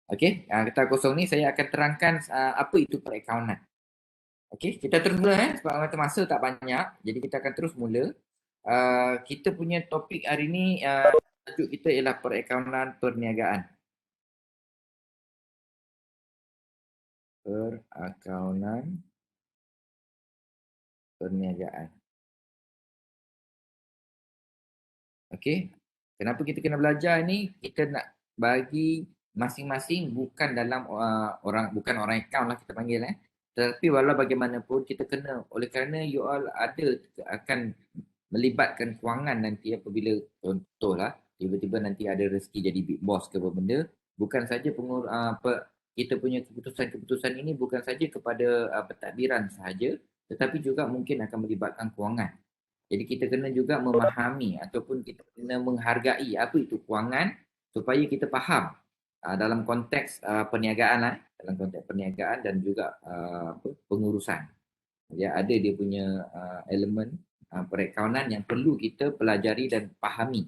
Okey, kertas kosong ni saya akan terangkan apa itu perakaunan. Okey, kita terus mula sebab masa tak banyak. Jadi kita akan terus mula. Kita punya topik hari ni tajuk kita ialah perakaunan perniagaan. Perakaunan perniagaan. Okey. Kenapa kita kena belajar ni? Kita nak bagi masing-masing bukan dalam bukan orang akaun lah kita panggil tetapi walau bagaimanapun kita kena, oleh kerana you all ada akan melibatkan kewangan nanti apabila contohlah tiba-tiba nanti ada rezeki jadi big boss ke apa benda, bukan saja kita punya keputusan-keputusan ini bukan saja kepada pentadbiran sahaja tetapi juga mungkin akan melibatkan kewangan. Jadi kita kena juga memahami ataupun kita kena menghargai apa itu kewangan supaya kita faham dalam konteks perniagaan dalam konteks perniagaan dan juga pengurusan. Ya, ada dia punya elemen perakaunan yang perlu kita pelajari dan fahami.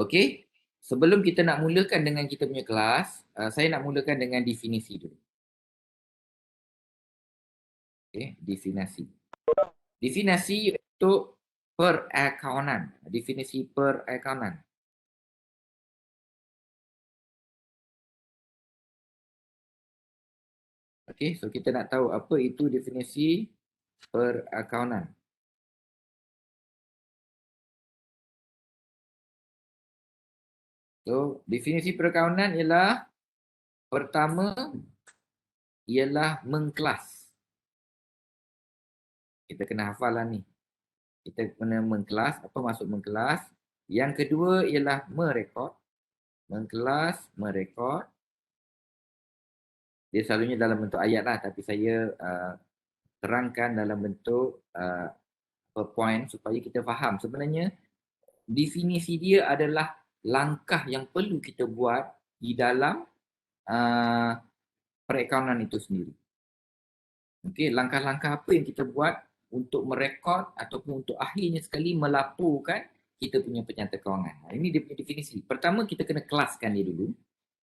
Okey? Sebelum kita nak mulakan dengan kita punya kelas, saya nak mulakan dengan definisi dulu. Okey, definisi. Definisi untuk perakaunan. Definisi perakaunan. Okey, so kita nak tahu apa itu definisi perakaunan. So, definisi perakaunan ialah pertama ialah mengkelas. Kita kena hafal lah ni. Kita kena mengkelas. Apa maksud mengkelas? Yang kedua ialah merekod. Mengkelas, merekod. Dia selalunya dalam bentuk ayat lah. Tapi saya terangkan dalam bentuk point supaya kita faham. Sebenarnya definisi dia adalah langkah yang perlu kita buat di dalam perakaunan itu sendiri. Okey, langkah-langkah apa yang kita buat untuk merekod ataupun untuk akhirnya sekali melaporkan kita punya penyata kewangan. Ini dia punya definisi. Pertama, kita kena kelaskan dia dulu.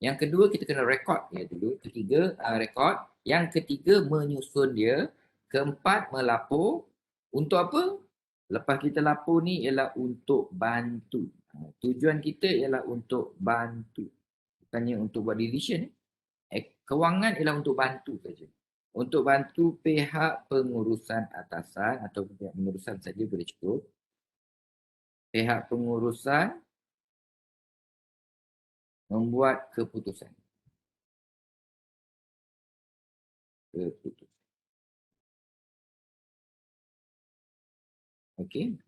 Yang kedua, kita kena rekod dia dulu. Ketiga, rekod. Yang ketiga, menyusun dia. Keempat, melapor. Untuk apa? Lepas kita lapor ni ialah untuk bantu. Tujuan kita ialah untuk bantu. Bukannya untuk buat decision. Kewangan ialah untuk bantu saja. Untuk bantu pihak pengurusan atasan atau pihak pengurusan saja boleh cukup. Pihak pengurusan membuat keputusan. Keputusan. Okey.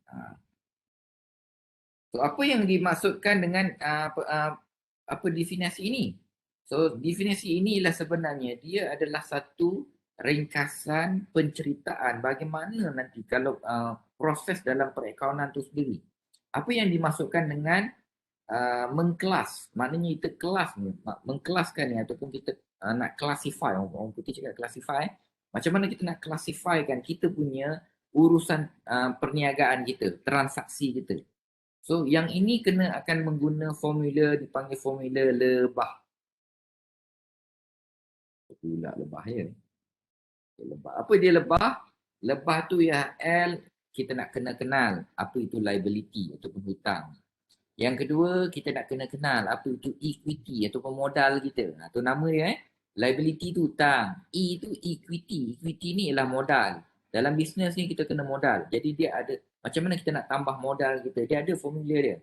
So apa yang dimaksudkan dengan apa definisi ini? So definisi ini ialah sebenarnya dia adalah satu ringkasan penceritaan bagaimana nanti kalau proses dalam perakaunan itu sendiri. Apa yang dimaksudkan dengan mengkelas, maknanya kita kelas ni, mengkelaskan ni ataupun kita nak classify, orang putih cakap classify, macam mana kita nak classifykan kita punya urusan perniagaan kita, transaksi kita. So yang ini kena akan mengguna formula dipanggil formula lebah. Pula lebah ya. Lebah. Apa dia lebah? Lebah tu ya L, kita nak kena kenal apa itu liability ataupun hutang. Yang kedua, kita nak kena kenal apa itu equity ataupun modal kita. Itu nama dia Liability tu hutang. E tu equity. Equity ni ialah modal. Dalam bisnes ni kita kena modal. Jadi dia ada, macam mana kita nak tambah modal kita. Dia ada formula dia.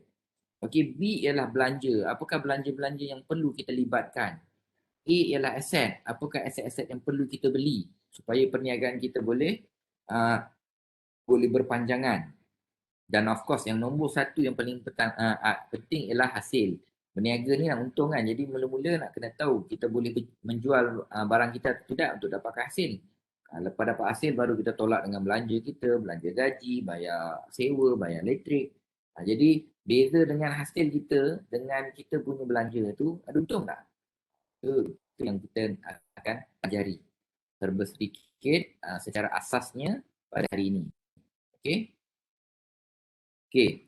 Okey, B ialah belanja. Apakah belanja-belanja yang perlu kita libatkan? A ialah aset. Apakah aset-aset yang perlu kita beli supaya perniagaan kita boleh berpanjangan. Dan of course yang nombor satu yang paling penting ialah hasil. Berniaga ni nak untung kan. Jadi mula-mula nak kena tahu kita boleh menjual barang kita atau tidak untuk dapatkan hasil. Lepas dapat hasil baru kita tolak dengan belanja kita, belanja gaji, bayar sewa, bayar elektrik. Jadi beza dengan hasil kita dengan kita punya belanja tu ada untung tak? Itu yang kita akan pelajari serba sedikit secara asasnya pada hari ini. Okey? Okey.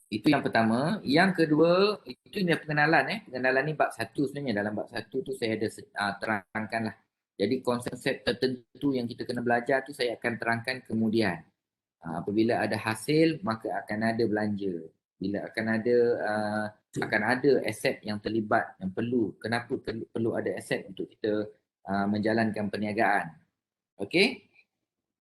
Itu yang pertama. Yang kedua, itu dia pengenalan. Pengenalan ni bab satu sebenarnya. Dalam bab satu tu saya ada terangkan lah. Jadi konsep tertentu yang kita kena belajar tu saya akan terangkan kemudian. Apabila ada hasil, maka akan ada belanja. Bila akan ada aset yang terlibat, yang perlu. Kenapa perlu ada aset untuk kita menjalankan perniagaan. Okey?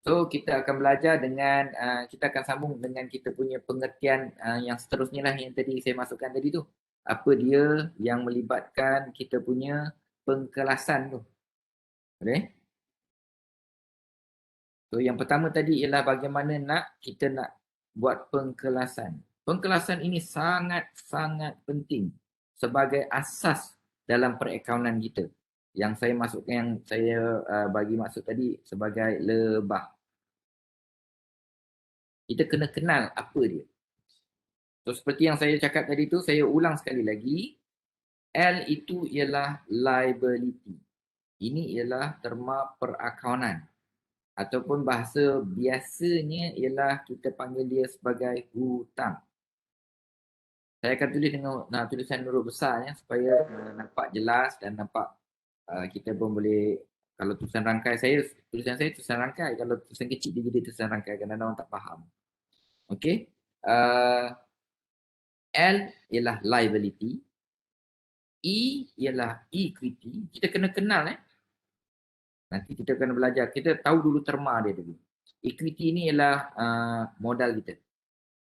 So kita akan belajar dengan kita akan sambung dengan kita punya pengertian yang seterusnya lah yang tadi saya masukkan tadi tu. Apa dia yang melibatkan kita punya pengkelasan tu. Okay? So yang pertama tadi ialah bagaimana kita nak buat pengkelasan. Pengkelasan ini sangat-sangat penting sebagai asas dalam perakaunan kita. Yang saya masukkan, yang saya bagi maksud tadi sebagai lebah. Kita kena kenal apa dia. So seperti yang saya cakap tadi tu, saya ulang sekali lagi. L itu ialah liability. Ini ialah terma perakaunan. Ataupun bahasa biasanya ialah kita panggil dia sebagai hutang. Saya akan tulis dengan tulisan huruf besar supaya nampak jelas dan nampak kita pun boleh, kalau tulisan rangkai tulisan saya tulisan rangkai. Kalau tulisan kecil dia jadi tulisan rangkai kerana orang tak faham. Okay. L ialah liability. E ialah equity. Kita kena kenal Nanti kita kena belajar. Kita tahu dulu terma dia dulu. Equity ni ialah modal kita.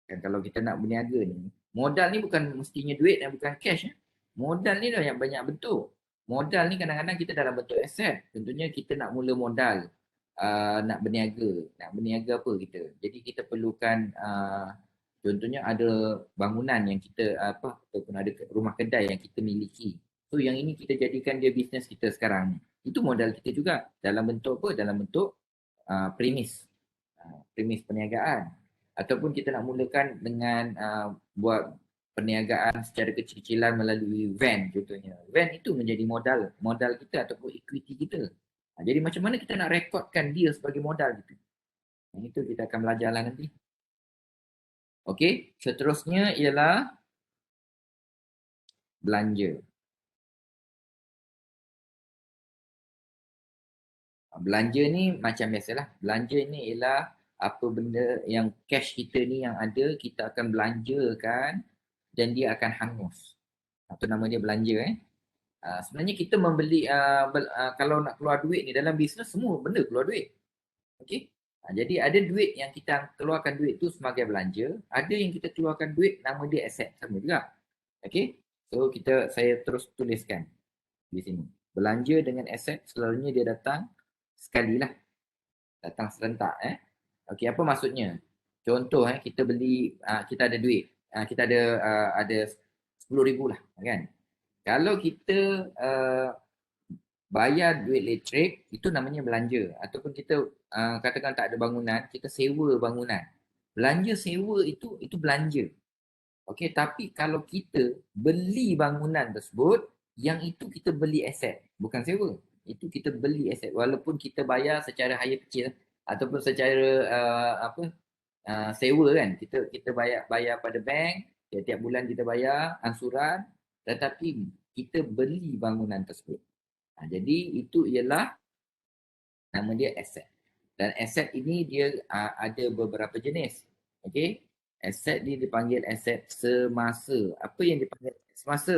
Kan kalau kita nak berniaga ni, modal ni bukan mestinya duit dan bukan cash. Modal ni dah yang banyak bentuk. Modal ni kadang-kadang kita dalam bentuk aset. Tentunya kita nak mula modal nak berniaga. Nak berniaga apa kita? Jadi kita perlukan contohnya ada bangunan yang kita ataupun ada rumah kedai yang kita miliki. So yang ini kita jadikan dia bisnes kita sekarang. Itu modal kita juga dalam bentuk apa? Dalam bentuk premis. Premis perniagaan. Ataupun kita nak mulakan dengan buat perniagaan secara kecil-kecilan melalui van contohnya. Van itu menjadi modal kita ataupun equity kita. Jadi macam mana kita nak rekodkan dia sebagai modal kita? Itu kita akan belajarlah nanti. Okey, seterusnya ialah belanja. Belanja ni macam biasalah. Belanja ni ialah apa benda yang cash kita ni yang ada, kita akan belanjakan dan dia akan hangus. Itu nama dia belanja. Sebenarnya kita membeli, kalau nak keluar duit ni dalam bisnes, semua benda keluar duit. Okey. Jadi ada duit yang kita keluarkan duit tu sebagai belanja, ada yang kita keluarkan duit nama dia aset, sama juga. Okey. So saya terus tuliskan di sini. Belanja dengan aset selalunya dia datang sekali lah. Datang serentak. Okey, apa maksudnya? Contoh kita beli, kita ada duit. Kita ada 10,000 lah kan. Kalau kita bayar duit elektrik, itu namanya belanja. Ataupun kita katakan tak ada bangunan, kita sewa bangunan. Belanja sewa itu belanja. Okey, tapi kalau kita beli bangunan tersebut, yang itu kita beli aset, bukan sewa. Itu kita beli aset walaupun kita bayar secara haya kecil ataupun secara sewa kan. Kita bayar pada bank, tiap bulan kita bayar ansuran, tetapi kita beli bangunan tersebut. Jadi itu ialah nama dia aset. Dan aset ini dia ada beberapa jenis. Okey. Aset ni dipanggil aset semasa. Apa yang dipanggil aset semasa?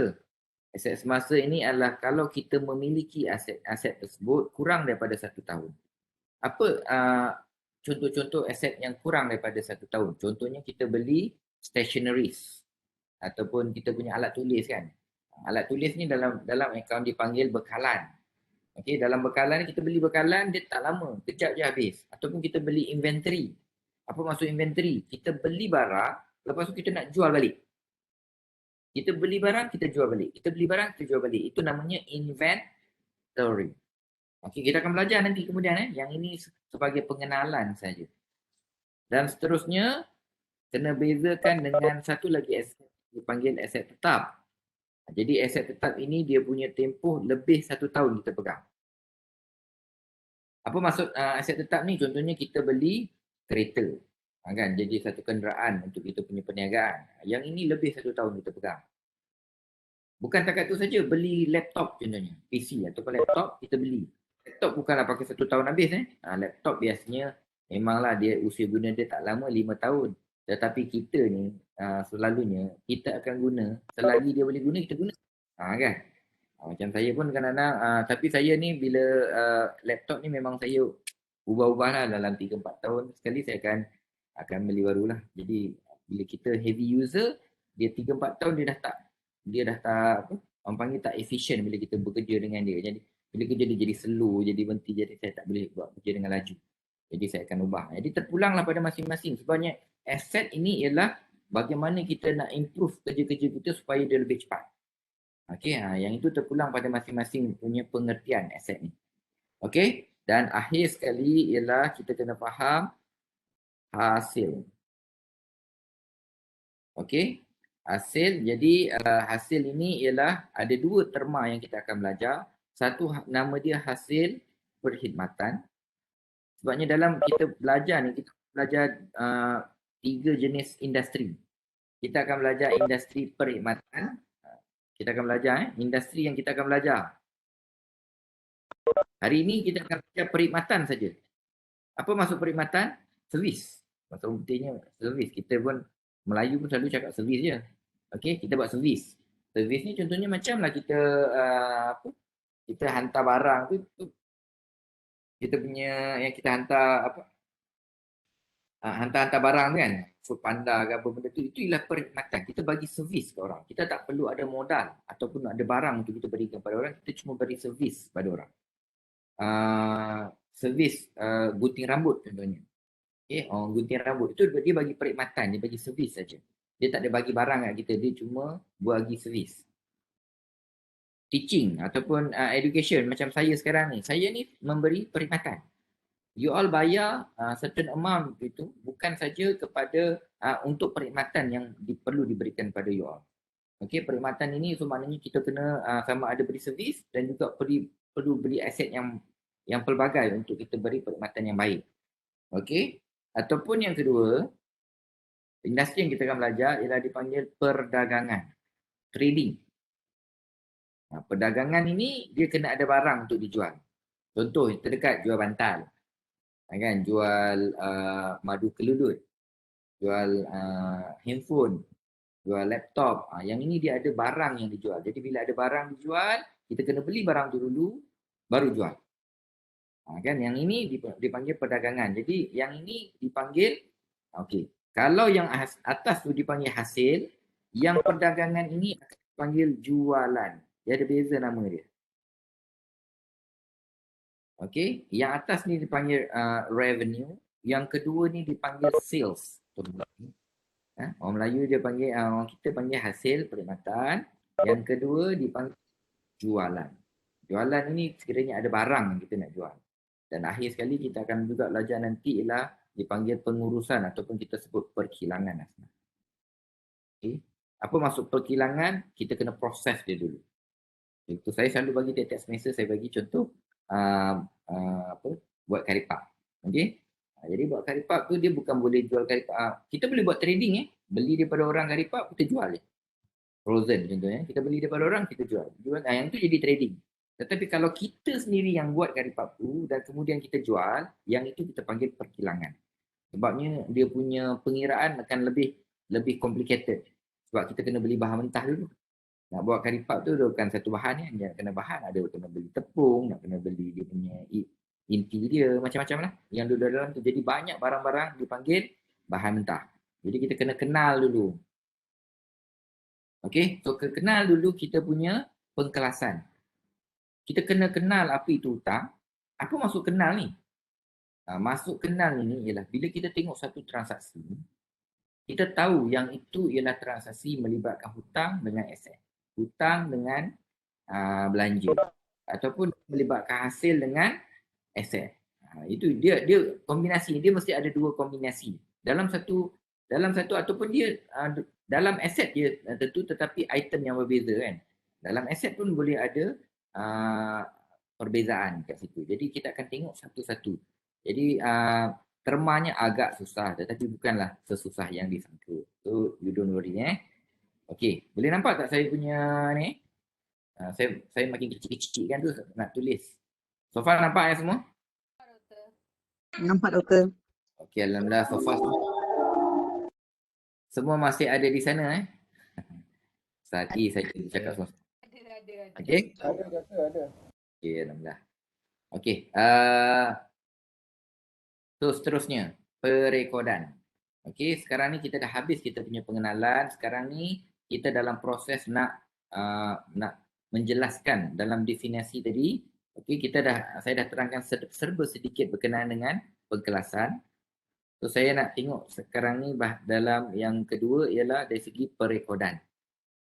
Aset semasa ini adalah kalau kita memiliki aset tersebut kurang daripada 1 tahun. Apa contoh-contoh aset yang kurang daripada 1 tahun? Contohnya kita beli stationeries ataupun kita punya alat tulis kan. Alat tulis ni dalam akaun dipanggil bekalan. Okey, dalam bekalan ni kita beli bekalan dia tak lama, kejap je habis. Ataupun kita beli inventory. Apa maksud inventory? Kita beli barang, lepas tu kita nak jual balik. Kita beli barang, kita jual balik. Kita beli barang, kita jual balik. Itu namanya inventory. Okey, kita akan belajar nanti kemudian. Yang ini sebagai pengenalan saja. Dan seterusnya, kena bezakan dengan satu lagi aset dipanggil aset tetap. Jadi aset tetap ini dia punya tempoh lebih 1 tahun kita pegang. Apa maksud aset tetap ni? Contohnya kita beli kereta. Kan jadi satu kenderaan untuk kita punya perniagaan. Yang ini lebih 1 tahun kita pegang. Bukan takat tu saja, beli laptop contohnya, PC ataupun laptop kita beli. Laptop bukanlah pakai 1 tahun habis laptop biasanya memanglah dia usia guna dia tak lama 5 tahun. Tetapi kita ni selalunya kita akan guna selagi dia boleh guna kita guna. Kan? Macam saya pun kadang-kadang tapi saya ni bila laptop ni memang saya ubah-ubah lah dalam 3-4 tahun sekali saya akan beli barulah. Jadi bila kita heavy user, dia 3-4 tahun dia dah tak apa, orang panggil tak efisien bila kita bekerja dengan dia. Jadi bila kerja dia jadi slow, jadi berhenti, jadi saya tak boleh buat kerja dengan laju. Jadi saya akan ubah. Jadi terpulanglah pada masing-masing. Sebenarnya aset ini ialah bagaimana kita nak improve kerja-kerja kita supaya dia lebih cepat. Okey, yang itu terpulang pada masing-masing punya pengertian aset ni. Okey, dan akhir sekali ialah kita kena faham hasil. Okey, hasil. Jadi hasil ini ialah ada dua terma yang kita akan belajar. Satu nama dia hasil perkhidmatan. Sebabnya dalam kita belajar ni, kita belajar 3 jenis industri. Kita akan belajar industri perkhidmatan. Kita akan belajar industri yang kita akan belajar. Hari ini kita akan belajar perkhidmatan saja. Apa maksud perkhidmatan? Servis. Maksud pentingnya servis. Kita pun Melayu pun selalu cakap servis je. Okey, kita buat servis. Servis ni contohnya macamlah kita kita hantar barang tu kita punya yang kita hantar apa? Hantar-hantar barang tu kan. Foodpanda ke apa benda tu, itu ialah perkhidmatan. Kita bagi servis ke orang. Kita tak perlu ada modal ataupun ada barang untuk kita berikan pada orang. Kita cuma beri servis pada orang. Servis gunting rambut contohnya. Okay, gunting rambut itu dia bagi perkhidmatan, dia bagi servis saja. Dia tak ada bagi barang kat kita, dia cuma bagi servis. Teaching ataupun education macam saya sekarang ni, saya ni memberi perkhidmatan. You all bayar certain amount itu bukan saja kepada untuk perkhidmatan yang perlu diberikan pada you all. Okey, perkhidmatan ini so maknanya kita kena sama ada beri servis dan juga perlu beri aset yang pelbagai untuk kita beri perkhidmatan yang baik. Okey, ataupun yang kedua, industri yang kita akan belajar ialah dipanggil perdagangan, trading. Perdagangan ini dia kena ada barang untuk dijual. Contoh terdekat jual bantal, kan? Jual madu kelulut, jual handphone, jual laptop. Yang ini dia ada barang yang dijual. Jadi bila ada barang dijual, kita kena beli barang tu dulu, baru jual. Kan? Yang ini dipanggil perdagangan. Jadi yang ini dipanggil, okey. Kalau yang atas tu dipanggil hasil, yang perdagangan ini akan dipanggil jualan. Dia ada beza nama dia. Okey, yang atas ni dipanggil revenue, yang kedua ni dipanggil sales. Orang Melayu dia panggil, orang kita panggil hasil perkhidmatan. Yang kedua dipanggil jualan. Jualan ini sekiranya ada barang yang kita nak jual. Dan akhir sekali kita akan juga belajar nanti ialah dipanggil pengurusan ataupun kita sebut perkilangan. Okay. Apa maksud perkilangan? Kita kena proses dia dulu. Itu saya selalu bagi tiap-tiap semester saya bagi contoh buat karipak. Okey. Jadi buat karipak tu dia bukan boleh jual karipak. Kita boleh buat trading beli daripada orang karipak kita jual je. Frozen contohnya, kita beli daripada orang kita jual. Yang tu jadi trading. Tetapi kalau kita sendiri yang buat karipak tu dan kemudian kita jual, yang itu kita panggil perkilangan. Sebabnya dia punya pengiraan akan lebih complicated. Sebab kita kena beli bahan mentah dulu. Nak buat karipak tu bukan satu bahan dia kena bahan, ada kena beli tepung, nak kena beli dia punya inti dia, macam-macam lah yang duduk dalam tu. Jadi banyak barang-barang dipanggil bahan mentah. Jadi kita kena kenal dulu. Okey, so kenal dulu kita punya pengkelasan. Kita kena kenal apa itu hutang. Apa maksud kenal ni? Maksud kenal ini ialah bila kita tengok satu transaksi, kita tahu yang itu ialah transaksi melibatkan hutang dengan aset. Hutang dengan belanja ataupun melibatkan hasil dengan aset. Itu dia kombinasi, dia mesti ada dua kombinasi. Dalam satu ataupun dia dalam aset dia tentu tetapi item yang berbeza kan. Dalam aset pun boleh ada perbezaan kat situ. Jadi kita akan tengok satu-satu. Jadi termanya agak susah tetapi bukanlah sesusah yang disangka. So you don't worry Okey, boleh nampak tak saya punya ni? Saya makin kecil-kecil kan tu nak tulis. So far nampak ya semua? Nampak doktor. Okey, alhamdulillah so far semua masih ada di sana Tadi saya cakap semua. Okey? Ada. Okey, alhamdulillah. Okey, so seterusnya perekodan. Okey, sekarang ni kita dah habis kita punya pengenalan. Sekarang ni kita dalam proses nak menjelaskan dalam definisi tadi. Okey, saya dah terangkan serba sedikit berkenaan dengan pengkelasan. So saya nak tengok sekarang ni dalam yang kedua ialah dari segi perekodan.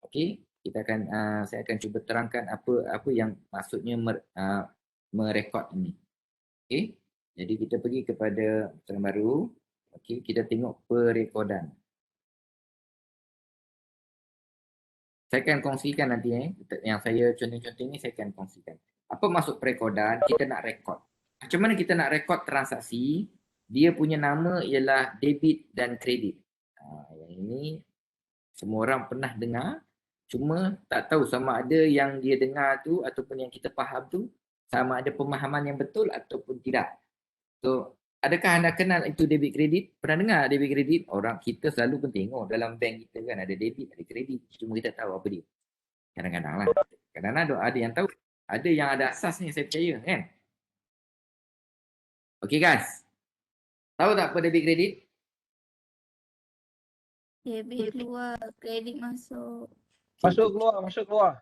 Okey, saya akan cuba terangkan apa yang maksudnya merekod ini. Okey. Jadi kita pergi kepada yang baru. Okey, kita tengok perekodan. Saya akan kongsikan nanti yang saya contoh-contoh ini saya akan kongsikan. Apa maksud perekodan? Kita nak rekod. Macam mana kita nak rekod transaksi? Dia punya nama ialah debit dan kredit. Yang ini semua orang pernah dengar. Cuma tak tahu sama ada yang dia dengar tu ataupun yang kita faham tu sama ada pemahaman yang betul ataupun tidak. So, adakah anda kenal itu debit kredit? Pernah dengar debit kredit? Orang kita selalu pun tengok dalam bank kita kan ada debit, ada kredit. Cuma kita tahu apa dia. Kadang-kadang lah. Kadang-kadang ada yang tahu. Ada yang ada asasnya saya percaya kan. Okay guys. Tahu tak apa debit kredit? Debit keluar, kredit masuk. Masuk keluar.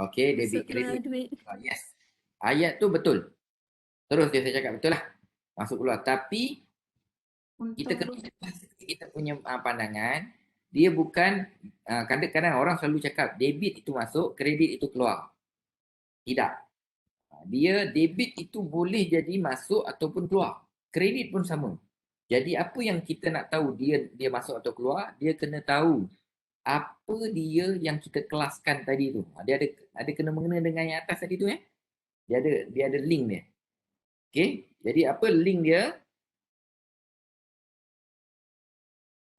Okay, debit kredit. Yes. Ayat tu betul. Terus dia saya cakap betul lah. Masuk keluar. Tapi kita kena kita punya pandangan dia bukan kadang-kadang orang selalu cakap debit itu masuk, kredit itu keluar. Tidak. Dia debit itu boleh jadi masuk ataupun keluar. Kredit pun sama. Jadi apa yang kita nak tahu dia masuk atau keluar, dia kena tahu apa dia yang kita kelaskan tadi tu. Dia ada kena mengena dengan yang atas tadi tu Dia ada link dia. Okey. Jadi apa link dia?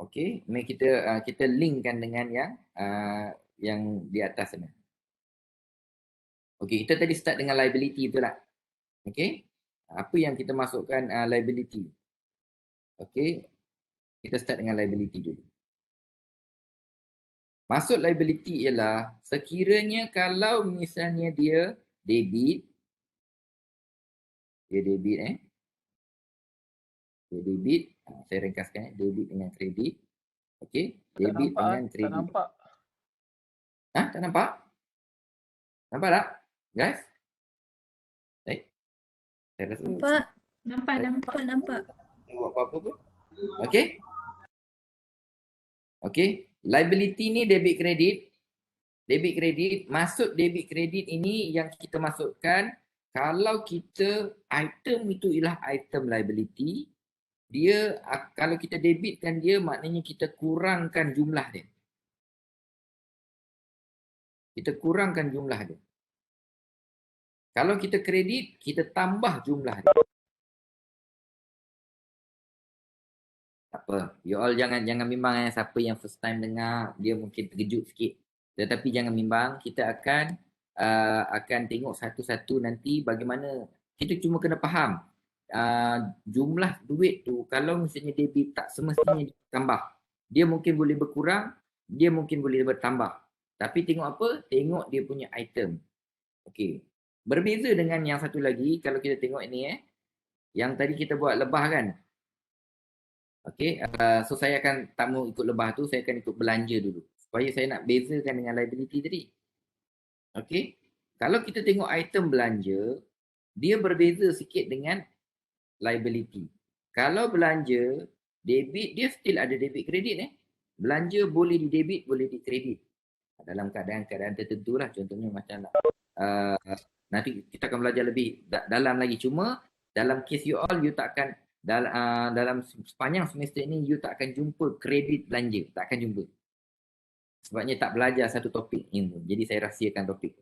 Okey, mari kita linkkan dengan yang di atas sana. Okey, kita tadi start dengan liability betul tak? Okey. Apa yang kita masukkan liability? Okey. Kita start dengan liability dulu. Maksud liability ialah sekiranya kalau misalnya dia debit dia debit saya ringkaskan debit dengan kredit. Okey, debit dengan kredit. Tak nampak. Tak nampak? Nampak tak? Guys? Saya rasa Nampak. buat apa-apa pun. Okey? Okey, liability ni debit kredit. Debit kredit, maksud debit kredit ini yang kita masukkan kalau kita item itu ialah item liability, dia kalau kita debitkan dia maknanya kita kurangkan jumlah dia. Kita kurangkan jumlah dia. Kalau kita kredit, kita tambah jumlah dia. Apa? You all jangan bimbang siapa yang first time dengar dia mungkin terkejut sikit. Tetapi jangan bimbang, kita akan tengok satu-satu nanti bagaimana kita cuma kena faham jumlah duit tu kalau misalnya debit tak semestinya ditambah. Dia mungkin boleh berkurang, dia mungkin boleh bertambah. Tapi tengok apa? Tengok dia punya item. Okey. Berbeza dengan yang satu lagi kalau kita tengok ini yang tadi kita buat lebah kan. Okey, so saya akan tak mau ikut lebah tu, saya akan ikut belanja dulu. Supaya saya nak bezakan dengan liability tadi. Okey. Kalau kita tengok item belanja, dia berbeza sikit dengan liability. Kalau belanja, debit dia still ada debit kredit Belanja boleh di debit, boleh di kredit. Dalam keadaan-keadaan tertentu lah. Contohnya macam nanti kita akan belajar lebih dalam lagi. Cuma dalam case you all, you tak akan dalam sepanjang semester ini you tak akan jumpa kredit belanja. Tak akan jumpa. Sebabnya tak belajar satu topik ilmu. Jadi saya rahsiakan topik.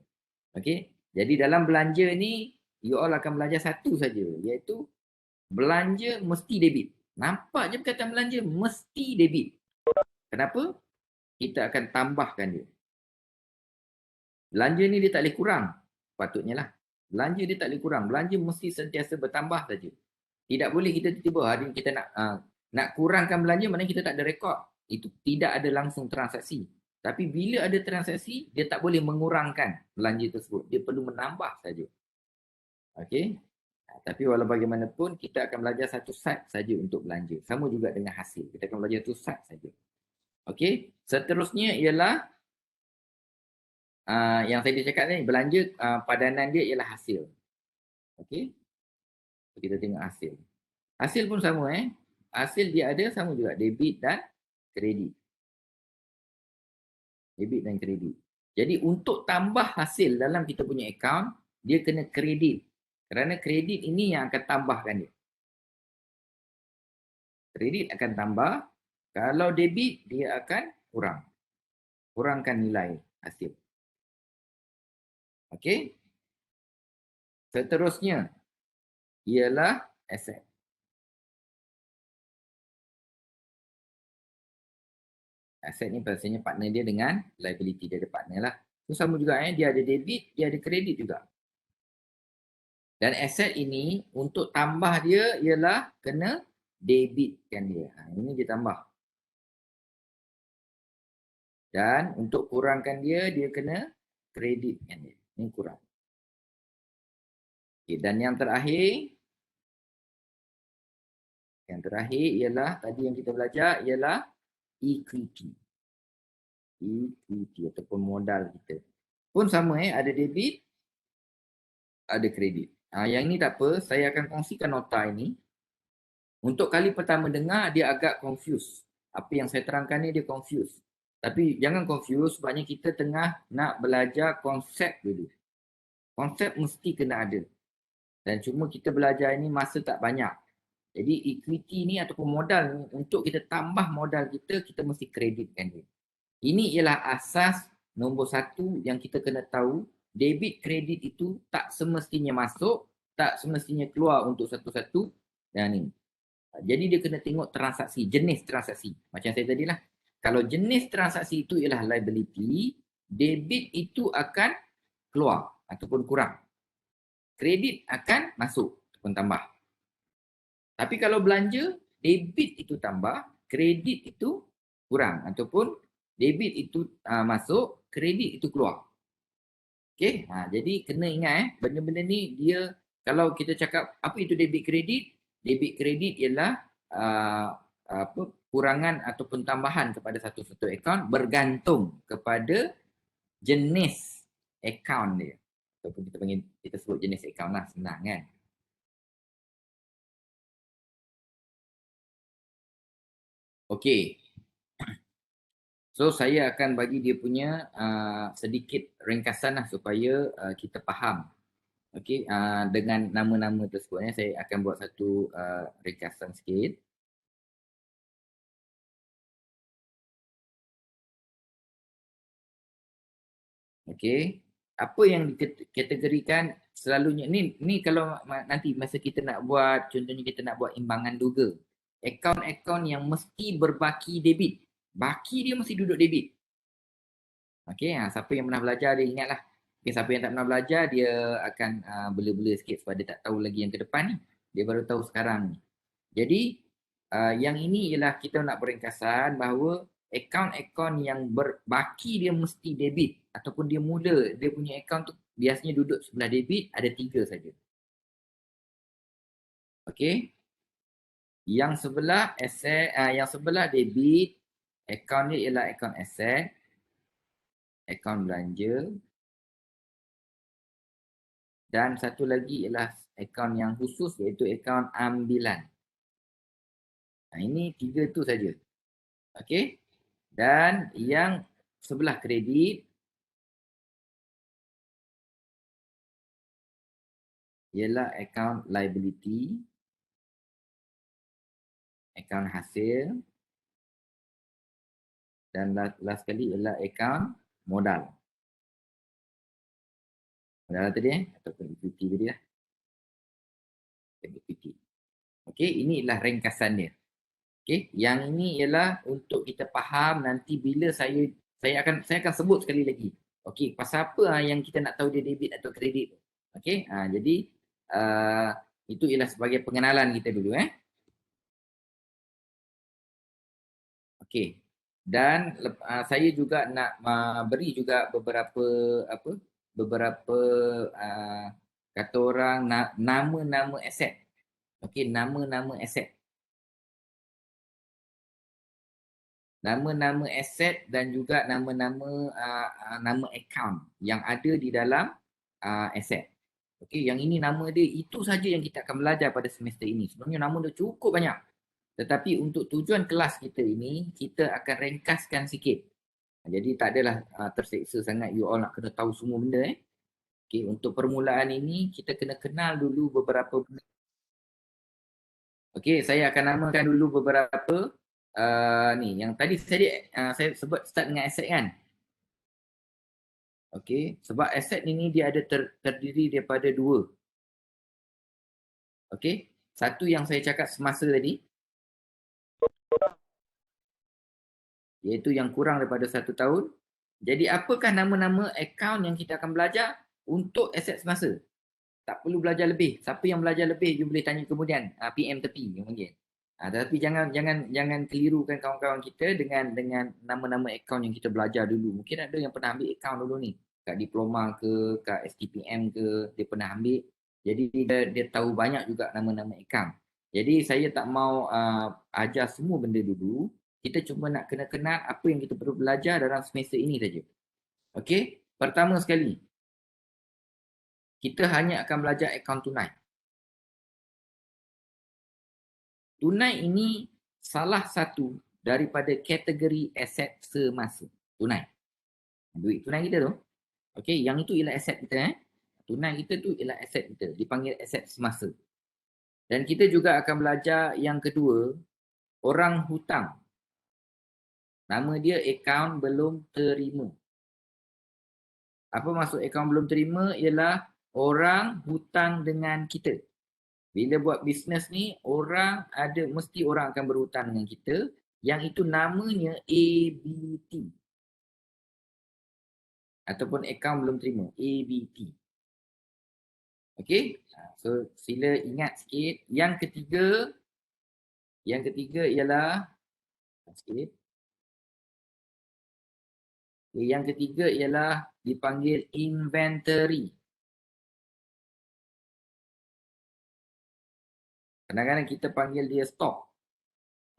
Okey. Jadi dalam belanja ni you all akan belajar satu saja iaitu belanja mesti debit. Nampak je perkataan belanja mesti debit. Kenapa? Kita akan tambahkan dia. Belanja ni dia tak boleh kurang. Patutnya lah. Belanja dia tak boleh kurang. Belanja mesti sentiasa bertambah saja. Tidak boleh kita tiba-tiba hari ni kita nak kurangkan belanja, maknanya kita tak ada rekod. Itu tidak ada langsung transaksi. Tapi bila ada transaksi, dia tak boleh mengurangkan belanja tersebut. Dia perlu menambah saja. Okey. Tapi walau bagaimanapun, kita akan belajar satu side saja untuk belanja. Sama juga dengan hasil. Kita akan belajar satu side saja. Okey. Seterusnya ialah yang saya cakap ni, belanja padanan dia ialah hasil. Okey. Kita tengok hasil. Hasil pun sama Hasil dia ada sama juga debit dan kredit. Debit dan kredit. Jadi untuk tambah hasil dalam kita punya akaun, dia kena kredit. Kerana kredit ini yang akan tambahkan dia. Kredit akan tambah. Kalau debit, dia akan kurang. Kurangkan nilai hasil. Okey. Seterusnya ialah aset. Aset ni pastinya partner dia dengan liability dia ada partner lah. Itu sama juga dia ada debit, dia ada kredit juga. Dan aset ini untuk tambah dia ialah kena debitkan dia. Ini dia tambah. Dan untuk kurangkan dia, dia kena kreditkan dia. Ini kurang. Okay, dan yang terakhir ialah tadi yang kita belajar ialah equity. Equity ataupun modal kita. Pun sama ada debit, ada kredit. Yang ini tak apa, saya akan kongsikan nota ini. Untuk kali pertama dengar, dia agak confused. Apa yang saya terangkan ni dia confused. Tapi jangan confused sebabnya kita tengah nak belajar konsep dulu. Konsep mesti kena ada. Dan cuma kita belajar ini masa tak banyak. Jadi equity ni ataupun modal ni, untuk kita tambah modal kita, kita mesti kreditkan dia. Ini ialah asas nombor satu yang kita kena tahu. Debit kredit itu tak semestinya masuk, tak semestinya keluar untuk satu-satu. Dan ini. Jadi dia kena tengok transaksi, jenis transaksi. Macam saya tadi lah. Kalau jenis transaksi itu ialah liability, debit itu akan keluar ataupun kurang. Kredit akan masuk ataupun tambah. Tapi kalau belanja, debit itu tambah, kredit itu kurang. Ataupun debit itu masuk, kredit itu keluar. Okey, jadi kena ingat benda-benda ni dia, kalau kita cakap apa itu debit kredit, debit kredit ialah kurangan ataupun tambahan kepada satu-satu akaun bergantung kepada jenis akaun dia. Ataupun kita sebut jenis akaun lah, senang kan. Okey. So saya akan bagi dia punya sedikit ringkasan lah supaya kita faham. Okey, dengan nama-nama tersebut saya akan buat satu ringkasan sikit. Okey, apa yang dikategorikan selalunya ni kalau nanti masa kita nak buat, contohnya kita nak buat imbangan duga, akaun-akaun yang mesti berbaki debit, baki dia mesti duduk debit. Okey, siapa yang pernah belajar dia ingatlah. Okay, siapa yang tak pernah belajar dia akan bela-bela sikit sebab dia tak tahu lagi yang ke depan ni. Dia baru tahu sekarang ni. Jadi yang ini ialah kita nak beringkasan bahawa akaun-akaun yang berbaki dia mesti debit ataupun dia mula dia punya akaun tu biasanya duduk sebelah debit, ada 3 saja. Okey. Yang sebelah aset, yang sebelah debit, akaun dia ialah akaun aset, akaun belanja, dan satu lagi ialah akaun yang khusus iaitu akaun ambilan. Ini 3 tu saja. Okey. Dan yang sebelah kredit ialah akaun liability, akaun hasil, dan last sekali ialah akaun modal. Modal tadi ataupun equity tadi lah. Equity. Okey, ini ialah ringkasan dia. Okey, yang ini ialah untuk kita faham nanti bila saya akan sebut sekali lagi. Okey, pasal apa yang kita nak tahu dia debit atau kredit. Okey, jadi uh, itu ialah sebagai pengenalan kita dulu Okey. Dan saya juga nak beri juga beberapa kata orang nama-nama aset. Okey, nama-nama aset. Nama-nama aset dan juga nama-nama nama account yang ada di dalam aset. Okey, yang ini nama dia itu saja yang kita akan belajar pada semester ini. Sebenarnya nama dia cukup banyak. Tetapi untuk tujuan kelas kita ini, kita akan ringkaskan sikit. Jadi tak adalah terseksa sangat you all nak kena tahu semua benda Okey, untuk permulaan ini kita kena kenal dulu beberapa. Okey, saya akan namakan dulu beberapa ni yang tadi saya sebut start dengan aset kan. Okey, sebab aset ini dia ada terdiri daripada dua. Okey, satu yang saya cakap semasa tadi, iaitu yang kurang daripada 1 tahun. Jadi apakah nama-nama akaun yang kita akan belajar untuk aset semasa? Tak perlu belajar lebih. Siapa yang belajar lebih, you boleh tanya kemudian PM tepi mungkin. Tetapi jangan kelirukan kawan-kawan kita dengan nama-nama akaun yang kita belajar dulu. Mungkin ada yang pernah ambil akaun dulu ni. Kat diploma ke, kat STPM ke, dia pernah ambil. Jadi dia tahu banyak juga nama-nama akaun. Jadi saya tak mau ajar semua benda dulu. Kita cuma nak kena kenal apa yang kita perlu belajar dalam semester ini saja. Okey? Pertama sekali, kita hanya akan belajar akaun tunai. Tunai ini salah satu daripada kategori aset semasa. Tunai. Duit tunai kita tu. Okey, yang itu ialah aset kita Tunai kita tu ialah aset kita, dipanggil aset semasa. Dan kita juga akan belajar yang kedua, orang hutang. Nama dia akaun belum terima. Apa maksud akaun belum terima? Ialah orang hutang dengan kita. Bila buat bisnes ni, mesti orang akan berhutang dengan kita. Yang itu namanya ABT. Ataupun akaun belum terima, ABT. Okey, so sila ingat sikit. Yang ketiga ialah sikit. Yang ketiga ialah dipanggil inventory. Kadang-kadang kita panggil dia stok.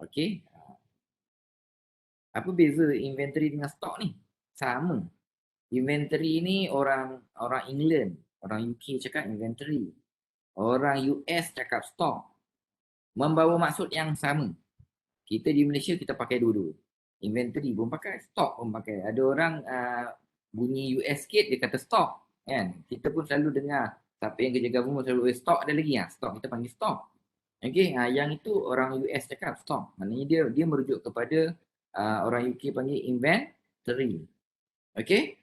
Okey. Apa beza inventory dengan stok ni? Sama. Inventory ni orang England, orang UK cakap inventory. Orang US cakap stok. Membawa maksud yang sama. Kita di Malaysia kita pakai dua-dua. Inventory pun pakai, stok pun pakai. Ada orang bunyi US sikit dia kata stok. Kan? Kita pun selalu dengar siapa yang kerja government selalu stok ada lagi stok kita panggil stok. Okey, yang itu orang US cakap stok. Maknanya dia merujuk kepada orang UK panggil inventory. Okey?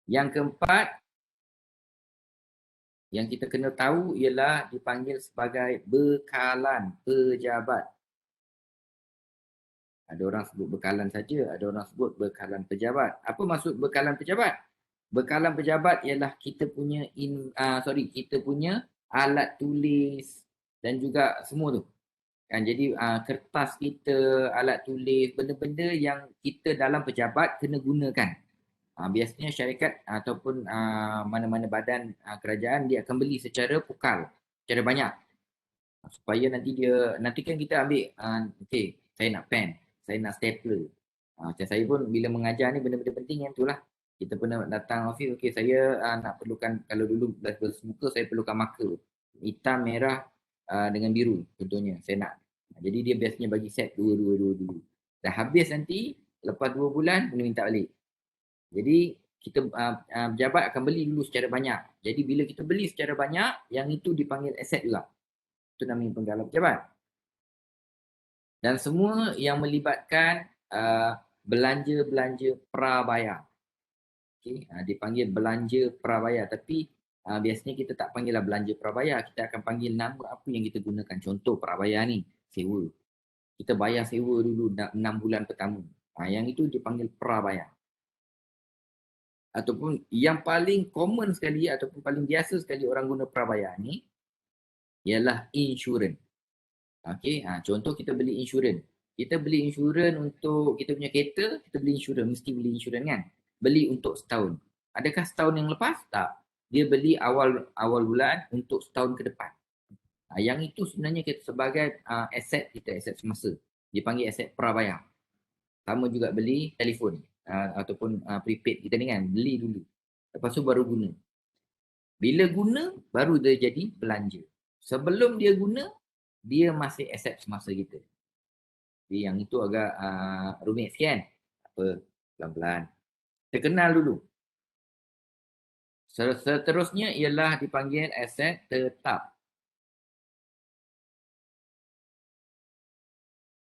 Yang keempat yang kita kena tahu ialah dipanggil sebagai bekalan pejabat. Ada orang sebut bekalan saja, ada orang sebut bekalan pejabat. Apa maksud bekalan pejabat? Bekalan pejabat ialah kita punya kita punya alat tulis dan juga semua tu. Kan jadi kertas kita, alat tulis, benda-benda yang kita dalam pejabat kena gunakan. Biasanya syarikat ataupun mana-mana badan kerajaan dia akan beli secara pukal, secara banyak. Supaya nanti kan kita ambil okey, saya nak pen, saya nak stapler. Macam saya pun bila mengajar ni benda-benda penting yang itulah. Kita pernah datang office, okey saya nak perlukan, kalau dulu belas muka saya perlukan marker. Hitam, merah dengan biru contohnya saya nak. Jadi dia biasanya bagi set dua. Dah habis nanti, lepas 2 bulan kena minta balik. Jadi kita pejabat akan beli dulu secara banyak. Jadi bila kita beli secara banyak, yang itu dipanggil aset juga. Itu namanya penggalan pejabat. Dan semua yang melibatkan belanja-belanja prabayar. Okay, dipanggil belanja prabayar. Tapi biasanya kita tak panggil lah belanja prabayar. Kita akan panggil nama apa yang kita gunakan. Contoh prabayar ni, sewa. Kita bayar sewa dulu 6 bulan pertama. Yang itu dipanggil prabayar. Ataupun yang paling common sekali ataupun paling biasa sekali orang guna prabayar ni ialah insurans. Okey, contoh kita beli insurans. Kita beli insurans untuk kita punya kereta, kita beli insurans, mesti beli insurans kan? Beli untuk setahun. Adakah setahun yang lepas? Tak. Dia beli awal bulan untuk setahun ke depan. Yang itu sebenarnya kita sebagai aset kita, aset semasa. Dipanggil aset prabayar. Sama juga beli telefon ataupun prepaid kita ni kan, beli dulu. Lepas tu baru guna. Bila guna, baru dia jadi belanja. Sebelum dia guna, dia masih aset semasa kita. Jadi yang itu agak rumit sikit kan? Apa? Pelan-pelan. Kita kenal dulu. Seterusnya ialah dipanggil aset tetap.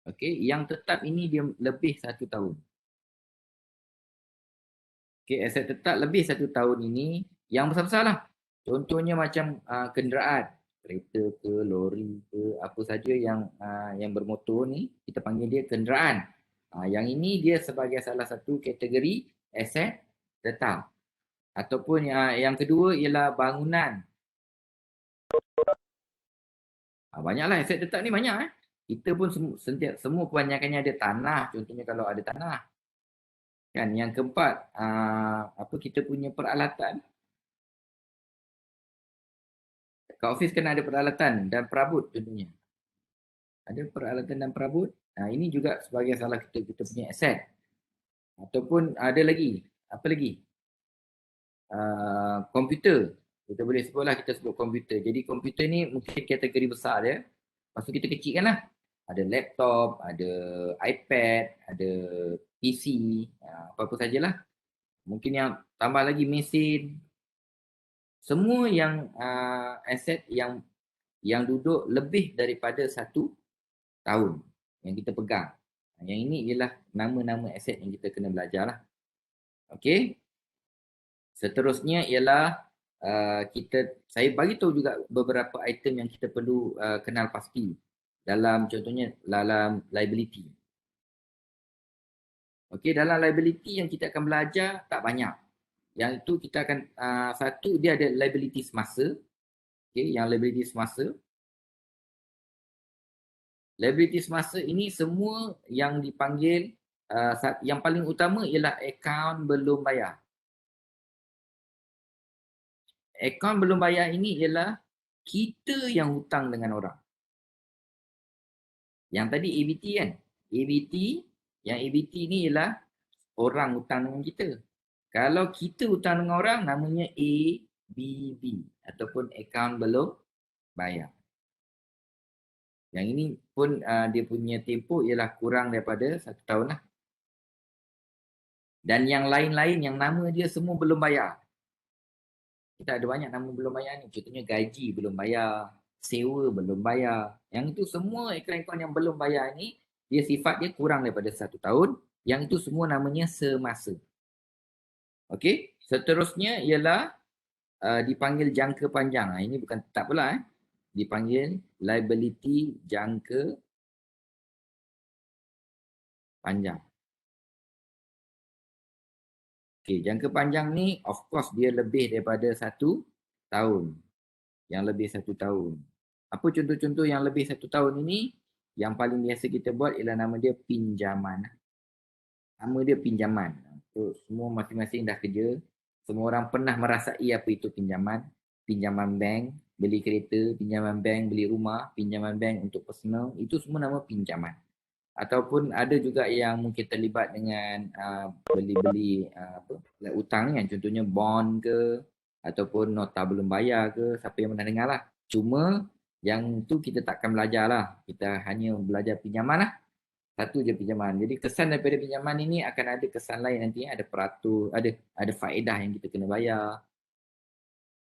Okey, yang tetap ini dia lebih 1 tahun. Okey, aset tetap lebih 1 tahun ini yang besar-besar lah. Contohnya macam kenderaan, kereta ke, lori ke, apa saja yang bermotor ni, kita panggil dia kenderaan. Yang ini dia sebagai salah satu kategori aset tetap. Ataupun yang kedua ialah bangunan. Banyaklah aset tetap ni banyak. Kita pun semua kebanyakannya ada tanah. Contohnya kalau ada tanah. Kan yang keempat, apa kita punya peralatan. Kat office kena ada peralatan dan perabot contohnya. Ada peralatan dan perabot. Ini juga sebagai salah kita punya aset. Ataupun ada lagi, apa lagi? Komputer. Kita boleh sebutlah, kita sebut komputer. Jadi komputer ni mungkin kategori besar dia. Lepas tu kita kecilkan lah. Ada laptop, ada iPad, ada PC, apa-apa sajalah. Mungkin yang tambah lagi mesin. Semua yang aset yang duduk lebih daripada 1 tahun yang kita pegang. Yang ini ialah nama-nama aset yang kita kena belajar lah. Okey. Seterusnya ialah saya bagi tahu juga beberapa item yang kita perlu kenal pasti dalam contohnya dalam liability. Okey, dalam liability yang kita akan belajar tak banyak. Yang itu kita akan satu dia ada liability semasa. Okey, yang liability semasa. Liability semasa ini semua yang dipanggil yang paling utama ialah akaun belum bayar. Akaun belum bayar ini ialah kita yang hutang dengan orang. Yang tadi ABT kan? Yang ABT ni ialah orang hutang dengan kita. Kalau kita hutang dengan orang, namanya ABB ataupun akaun belum bayar. Yang ini pun dia punya tempoh ialah kurang daripada 1 tahun lah. Dan yang lain-lain yang nama dia semua belum bayar. Kita ada banyak nama belum bayar ni. Contohnya gaji belum bayar, sewa belum bayar. Yang itu semua akaun-akaun yang belum bayar ni, dia sifat dia kurang daripada 1 tahun. Yang itu semua namanya semasa. Okey, seterusnya ialah dipanggil jangka panjang. Ini bukan tetap pula. Dipanggil liability jangka panjang. Okey, jangka panjang ni of course dia lebih daripada 1 tahun. Yang lebih 1 tahun. Apa contoh-contoh yang lebih 1 tahun ini? Yang paling biasa kita buat ialah nama dia pinjaman. Nama dia pinjaman. So, semua masing-masing dah kerja. Semua orang pernah merasai apa itu pinjaman. Pinjaman bank, beli kereta, pinjaman bank, beli rumah, pinjaman bank untuk personal. Itu semua nama pinjaman. Ataupun ada juga yang mungkin terlibat dengan beli-beli hutang ni kan. Contohnya bond ke, ataupun nota belum bayar ke, siapa yang pernah dengar lah. Cuma yang tu kita takkan belajar lah. Kita hanya belajar pinjaman lah. Satu je pinjaman. Jadi kesan daripada pinjaman ini akan ada kesan lain nanti. Ada peratus, ada faedah yang kita kena bayar.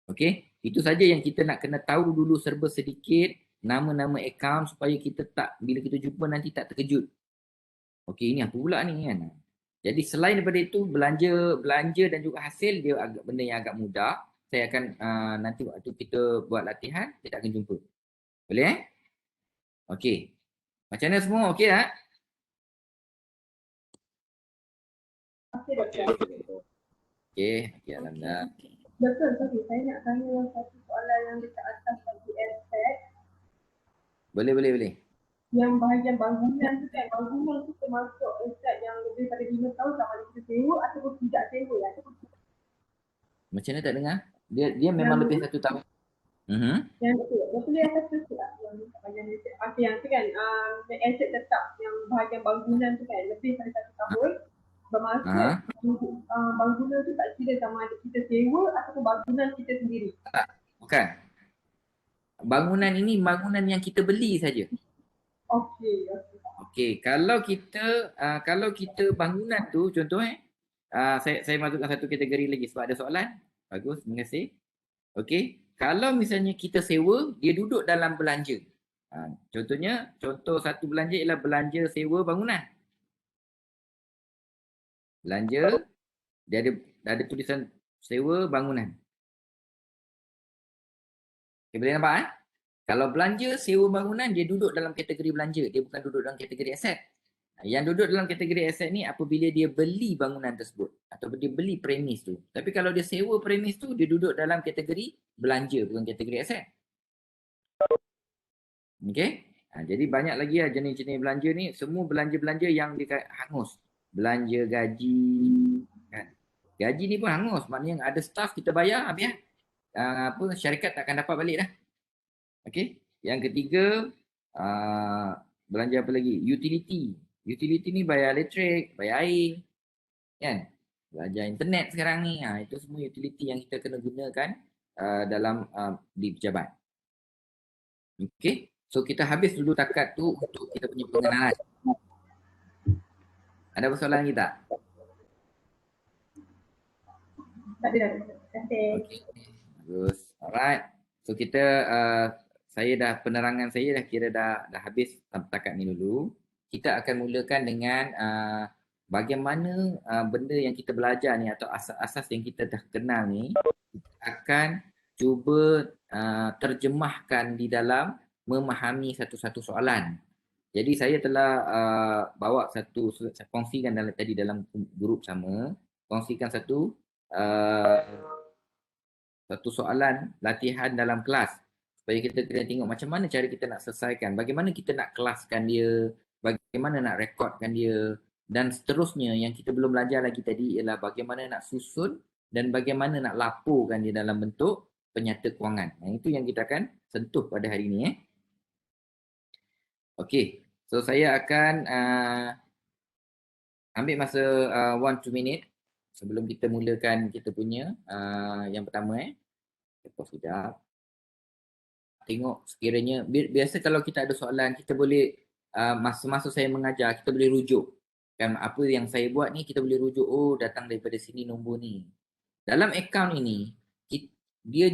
Okey, itu saja yang kita nak kena tahu dulu serba sedikit. Nama-nama akaun supaya kita tak, bila kita jumpa nanti tak terkejut. Okey, ini apa pula ni kan. Jadi selain daripada itu, belanja dan juga hasil dia benda yang agak mudah. Saya akan nanti waktu kita buat latihan, kita akan jumpa. Boleh Okey. Macam mana semua? Okey tak? Okey, doktor. Okey, okey, alhamdulillah. Okey. Doktor, sorry, saya nak tanya satu soalan yang dekat atas tadi aspek. Boleh, boleh, boleh. Yang bahagian bangunan tu kan, bangunan tu termasuk aspek yang lebih pada 5 tahun sama ada kita sewa ataupun tidak sewa lah. Macam mana tak dengar? Dia memang Yang- lebih 1 tahun. Mhm. Yang betul, betul yang satu tu lah. Yang bahagian aset, yang tu kan, aset tetap yang bahagian bangunan tu kan, lebih pada 1 tahun. Bermaksud Aha. bangunan tu tak kira sama ada kita sewa ataupun bangunan kita sendiri. Bukan. Bangunan ini bangunan yang kita beli saja. Okey, okey. Okey, kalau kita bangunan tu contoh saya masukkan satu kategori lagi sebab ada soalan. Bagus, terima kasih. Okey, kalau misalnya kita sewa, dia duduk dalam belanja. Contohnya, contoh satu belanja ialah belanja sewa bangunan. Belanja, dia ada tulisan sewa bangunan. Okay, boleh nampak Kalau belanja sewa bangunan, dia duduk dalam kategori belanja. Dia bukan duduk dalam kategori aset. Yang duduk dalam kategori aset ni apabila dia beli bangunan tersebut. Ataupun dia beli premis tu. Tapi kalau dia sewa premis tu, dia duduk dalam kategori belanja, bukan kategori aset. Okay? Jadi banyak lagi jenis-jenis belanja ni. Semua belanja-belanja yang hangus. Belanja gaji. Kan? Gaji ni pun hangus. Maknanya ada staff kita bayar, habis syarikat tak akan dapat balik dah. Okay? Yang ketiga, belanja apa lagi? Utility. Utility ni bayar elektrik, bayar air. Kan? Belanja internet sekarang ni. Itu semua utility yang kita kena gunakan dalam di pejabat. Okay? So kita habis dulu takat tu untuk kita punya pengenalan. Ada persoalan lagi tak? Tak ada dah. Terima kasih. Okay. Bagus. Alright. So kita penerangan saya dah kira dah habis takat ni dulu. Kita akan mulakan dengan bagaimana benda yang kita belajar ni atau asas-asas yang kita dah kenal ni akan cuba terjemahkan di dalam memahami satu-satu soalan. Jadi saya telah bawa saya kongsikan tadi dalam grup sama, kongsikan satu soalan latihan dalam kelas supaya kita kena tengok macam mana cara kita nak selesaikan, bagaimana kita nak kelaskan dia, bagaimana nak rekodkan dia, dan seterusnya yang kita belum belajar lagi tadi ialah bagaimana nak susun dan bagaimana nak laporkan dia dalam bentuk penyata kewangan. Itu yang kita akan sentuh pada hari ini. Okey, so saya akan ambil masa 1-2 minit sebelum kita mulakan kita punya yang pertama. Pause sekejap. Tengok sekiranya, biasa kalau kita ada soalan, kita boleh, masa-masa saya mengajar, kita boleh rujuk. Kan apa yang saya buat ni, kita boleh rujuk, oh datang daripada sini nombor ni. Dalam akaun ini, dia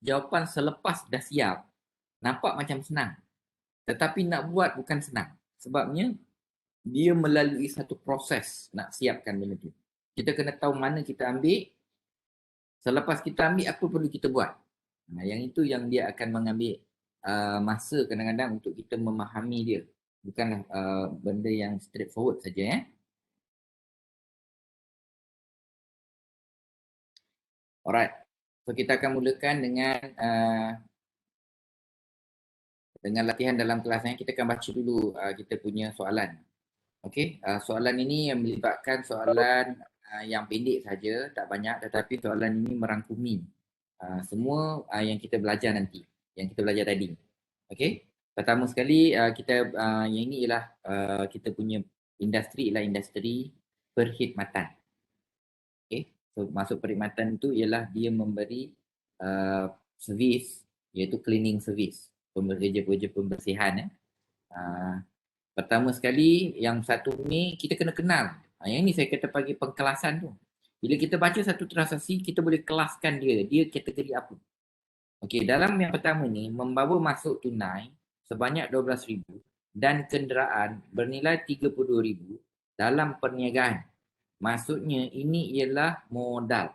jawapan selepas dah siap, nampak macam senang. Tetapi nak buat bukan senang. Sebabnya, dia melalui satu proses nak siapkan benda tu. Kita kena tahu mana kita ambil, selepas kita ambil, apa perlu kita buat. Yang itu yang dia akan mengambil masa kadang-kadang untuk kita memahami dia. Bukanlah benda yang straightforward saja. Alright. So kita akan mulakan dengan latihan dalam kelas. Kita akan baca dulu kita punya soalan. Okey, soalan ini yang melibatkan soalan yang pendek saja, tak banyak, tetapi soalan ini merangkumi semua yang kita belajar nanti, yang kita belajar tadi. Okey, pertama sekali kita yang ini ialah kita punya industri ialah industri perkhidmatan. Okey, so masuk perkhidmatan itu ialah dia memberi servis, iaitu cleaning service, pekerja-pekerja pembersihan. Pertama sekali, yang satu ni kita kena kenal. Yang ni saya kata bagi pengkelasan tu. Bila kita baca satu transaksi, kita boleh kelaskan dia kategori apa. Okey, dalam yang pertama ni, membawa masuk tunai sebanyak 12,000 dan kenderaan bernilai 32,000 dalam perniagaan. Maksudnya ini ialah modal.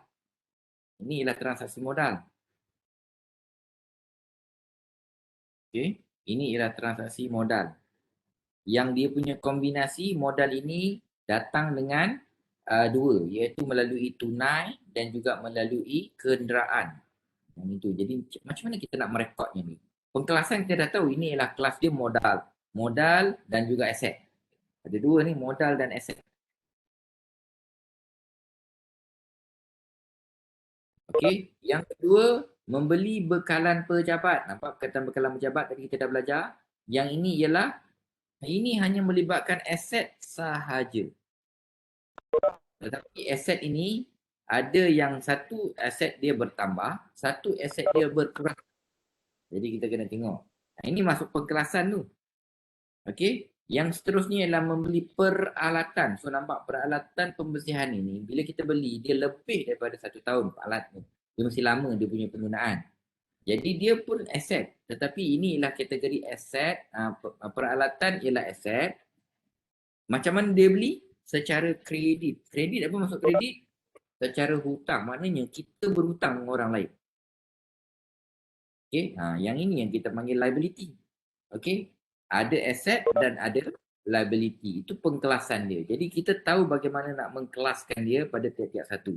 Ini ialah transaksi modal. Okey, ini ialah transaksi modal. yang dia punya kombinasi modal ini datang dengan dua, iaitu melalui tunai dan juga melalui kenderaan. Yang itu. Jadi macam mana kita nak merekodnya ni? Pengkelasan kita dah tahu ini ialah kelas dia modal. Modal dan juga aset. Ada dua ni, modal dan aset. Okey, yang kedua, membeli bekalan pejabat. Nampak perkataan bekalan pejabat tadi kita dah belajar. Yang ini ialah, ini hanya melibatkan aset sahaja. Tetapi aset ini ada yang satu aset dia bertambah, satu aset dia berkurang. Jadi kita kena tengok. Ini masuk pengkelasan tu. Okey. Yang seterusnya ialah membeli peralatan. So nampak peralatan pembersihan ini, bila kita beli, dia lebih daripada 1 tahun alat ni. Dia mesti lama dia punya penggunaan. Jadi dia pun aset. Tetapi ini ialah kategori aset. Peralatan ialah aset. Macam mana dia beli? Secara kredit. Kredit apa maksud kredit? Secara hutang. Maknanya kita berhutang dengan orang lain. Okey. Yang ini yang kita panggil liability. Okey. Ada aset dan ada liability. Itu pengkelasan dia. Jadi kita tahu bagaimana nak mengkelaskan dia pada tiap-tiap satu.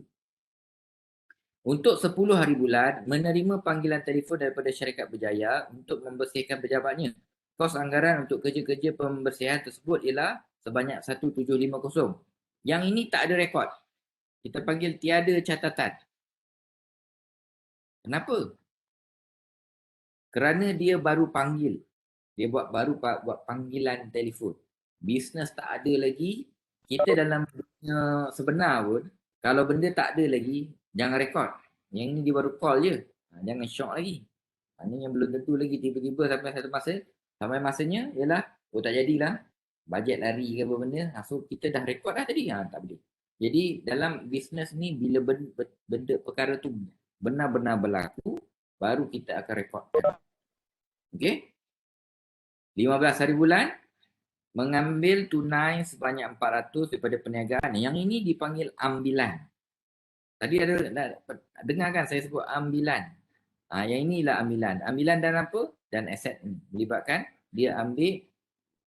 Untuk 10 hari bulan, menerima panggilan telefon daripada syarikat berjaya untuk membersihkan pejabatnya. Kos anggaran untuk kerja-kerja pembersihan tersebut ialah sebanyak 1750. Yang ini tak ada rekod. Kita panggil tiada catatan. Kenapa? Kerana dia baru panggil. Dia baru buat panggilan telefon. Bisnes tak ada lagi. Kita dalam dunia sebenar pun, kalau benda tak ada lagi, jangan rekod. Yang ini dia baru call je. Jangan shock lagi. Maknanya belum tentu lagi tiba-tiba sampai satu masa. Sampai masanya ialah, oh tak jadilah. Bajet lari ke apa benda. So kita dah rekod dah tadi. Tak boleh. Jadi dalam bisnes ni, bila benda perkara tu benar-benar berlaku, baru kita akan rekodkan. Okay? 15 hari bulan, mengambil tunai sebanyak 400 daripada perniagaan. Yang ini dipanggil ambilan. Tadi ada dengar kan saya sebut ambilan. Yang inilah ambilan. Ambilan dan apa? Dan aset ni. Melibatkan dia ambil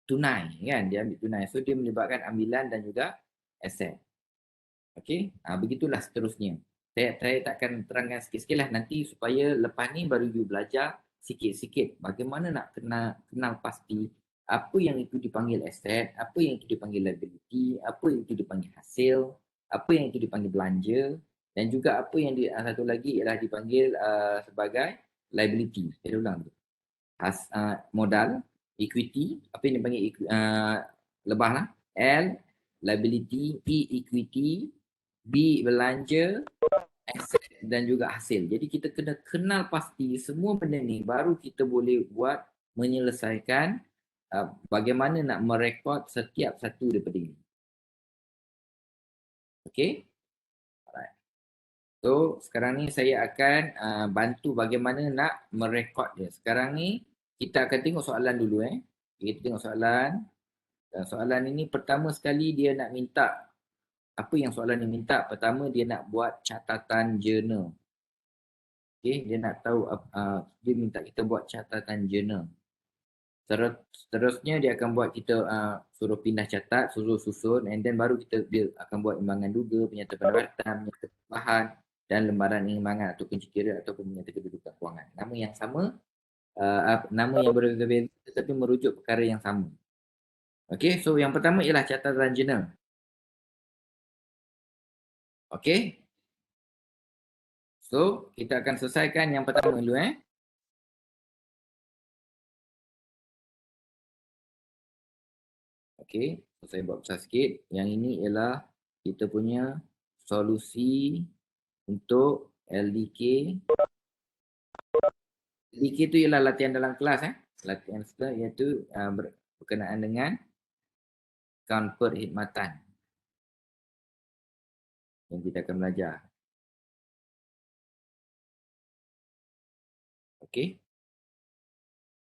tunai kan? Dia ambil tunai. So dia melibatkan ambilan dan juga aset. Okey? Begitulah seterusnya. Saya takkan terangkan sikit-sikit lah nanti supaya lepas ni baru you belajar sikit-sikit bagaimana nak kenal pasti apa yang itu dipanggil aset, apa yang itu dipanggil liability, apa yang itu dipanggil hasil, apa yang itu dipanggil belanja, dan juga apa yang satu lagi ialah dipanggil sebagai liability. Saya ulang tu. Modal, equity, apa yang dipanggil lebah lah. L, liability, E, equity, B, belanja, aset dan juga hasil. Jadi kita kena kenal pasti semua benda ni baru kita boleh buat menyelesaikan bagaimana nak merekod setiap satu daripada ini. Okey? Alright. So sekarang ni saya akan bantu bagaimana nak merekod dia. Sekarang ni kita akan tengok soalan dulu Kita tengok soalan. Soalan ini pertama sekali dia nak minta, apa yang soalan ni minta? Pertama dia nak buat catatan jurnal. Okay, dia nak tahu, dia minta kita buat catatan jurnal. Seterusnya dia akan buat kita suruh pindah catat, suruh susun, and then baru dia akan buat imbangan duga, penyata pendapatan, penyata tambahan dan lembaran imbangan atau kunci kira ataupun penyata kedudukan kewangan. Nama yang sama, nama yang berbeza tetapi merujuk perkara yang sama. Okay, so yang pertama ialah catatan jurnal. Okay. So, kita akan selesaikan yang pertama dulu Okey, so saya buat besar sikit. Yang ini ialah kita punya solusi untuk LDK. LDK itu ialah latihan dalam kelas Latihan setelah iaitu berkenaan dengan akaun perkhidmatan yang kita akan belajar. Okey.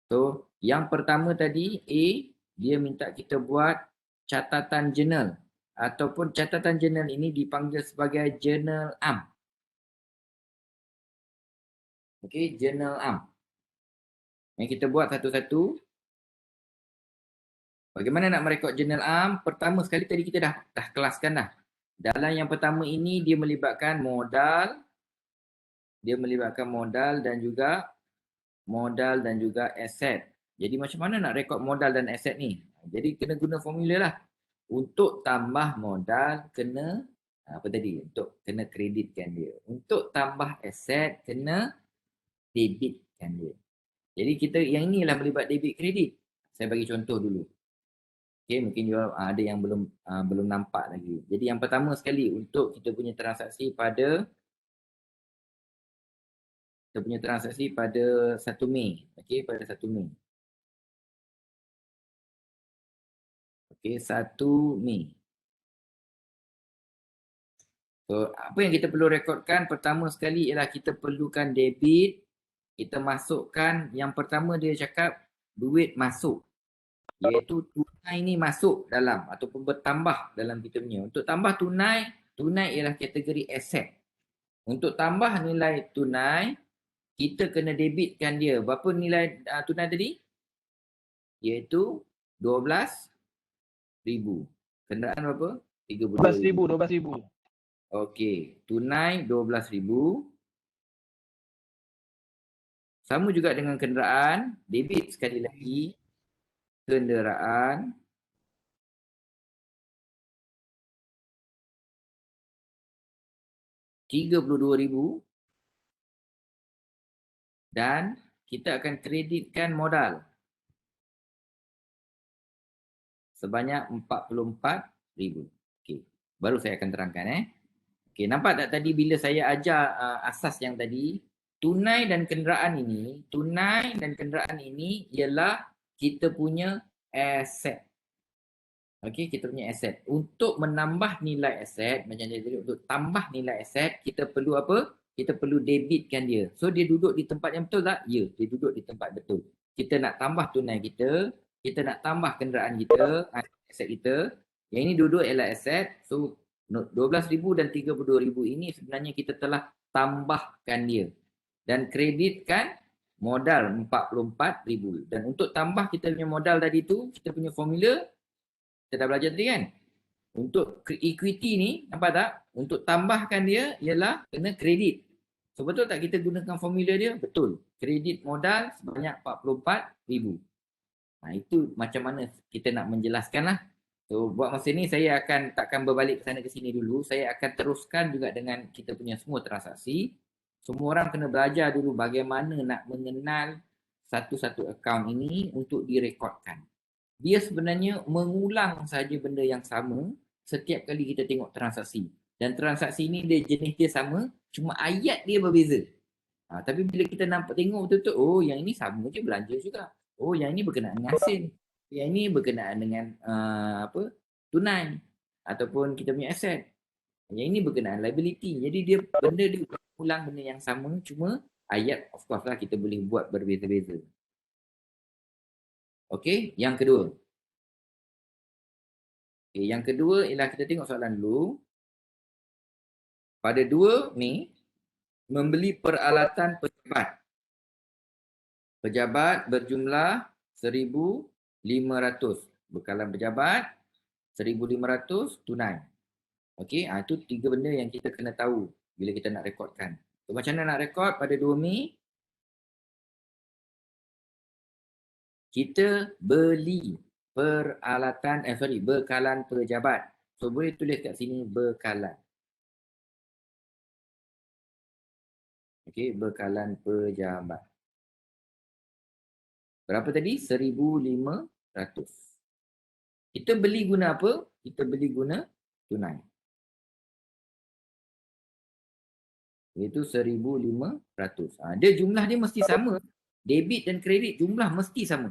So, yang pertama tadi A, dia minta kita buat catatan jurnal ataupun catatan jurnal ini dipanggil sebagai jurnal am. Okey, jurnal am. Yang kita buat satu-satu. Bagaimana nak merekod jurnal am? Pertama sekali tadi kita dah kelaskan dah. Dalam yang pertama ini dia melibatkan modal dan juga aset. Jadi macam mana nak rekod modal dan aset ni? Jadi kena guna formula lah. Untuk tambah modal kena untuk kena kreditkan dia. Untuk tambah aset kena debitkan dia. Jadi kita yang inilah melibat debit kredit. Saya bagi contoh dulu. Okey, mungkin you ada yang belum nampak lagi. Jadi yang pertama sekali untuk kita punya transaksi pada 1 Mei. Okey, pada 1 Mei. Okey, 1 Mei. So, apa yang kita perlu rekodkan pertama sekali ialah kita perlukan debit. Kita masukkan, yang pertama dia cakap duit masuk. Iaitu tunai ni masuk dalam ataupun bertambah dalam kita punya. Untuk tambah tunai ialah kategori aset. Untuk tambah nilai tunai, kita kena debitkan dia. Berapa nilai tunai tadi? Iaitu 12,000. Kenderaan berapa? 12,000, 12,000. Okey, tunai 12,000. Sama juga dengan kenderaan, debit sekali lagi. Kenderaan 32,000 dan kita akan kreditkan modal sebanyak 44,000. Okey, baru saya akan terangkan Okey, nampak tak tadi bila saya ajar asas yang tadi, tunai dan kenderaan ini ialah kita punya aset. Okey, kita punya aset. Untuk menambah nilai aset, macam tadi, untuk tambah nilai aset, kita perlu apa? Kita perlu debitkan dia. So, dia duduk di tempat yang betul tak? Ya, dia duduk di tempat betul. Kita nak tambah tunai kita nak tambah kenderaan kita, aset kita. Yang ini duduk ialah aset. So, 12,000 dan 32,000 ini sebenarnya kita telah tambahkan dia. Dan kreditkan modal 44,000. Dan untuk tambah kita punya modal tadi tu, kita punya formula, kita dah belajar tadi kan? Untuk equity ni, nampak tak? Untuk tambahkan dia ialah kena kredit. So betul tak kita gunakan formula dia? Betul. Kredit modal sebanyak 44,000. Itu macam mana kita nak menjelaskan lah. So buat masa ni saya takkan berbalik ke sana ke sini dulu. Saya akan teruskan juga dengan kita punya semua transaksi. Semua orang kena belajar dulu bagaimana nak mengenal satu-satu akaun ini untuk direkodkan. Dia sebenarnya mengulang saja benda yang sama setiap kali kita tengok transaksi. Dan transaksi ni dia jenis dia sama, cuma ayat dia berbeza. Tapi bila kita nampak tengok betul-betul, oh yang ini sama je belanja juga. Oh yang ini berkenaan dengan asin. Yang ini berkenaan dengan tunai ataupun kita punya aset. Yang ini berkenaan liability. Jadi dia ulang benda yang sama, cuma ayat of course lah kita boleh buat berbeza-beza. Okey, yang kedua. Okay, yang kedua ialah kita tengok soalan dulu. Pada 2 Mei, membeli peralatan pejabat. Pejabat berjumlah 1,500. Bekalan pejabat 1,500 tunai. Okey, itu 3 benda yang kita kena tahu bila kita nak rekodkan. So, macam mana nak rekod pada 2 Mei? Kita beli bekalan pejabat. So boleh tulis kat sini bekalan. Okey, bekalan pejabat. Berapa tadi? 1,500. Kita beli guna apa? Kita beli guna tunai. Iaitu 1,500. Dia jumlah dia mesti sama. Debit dan kredit jumlah mesti sama.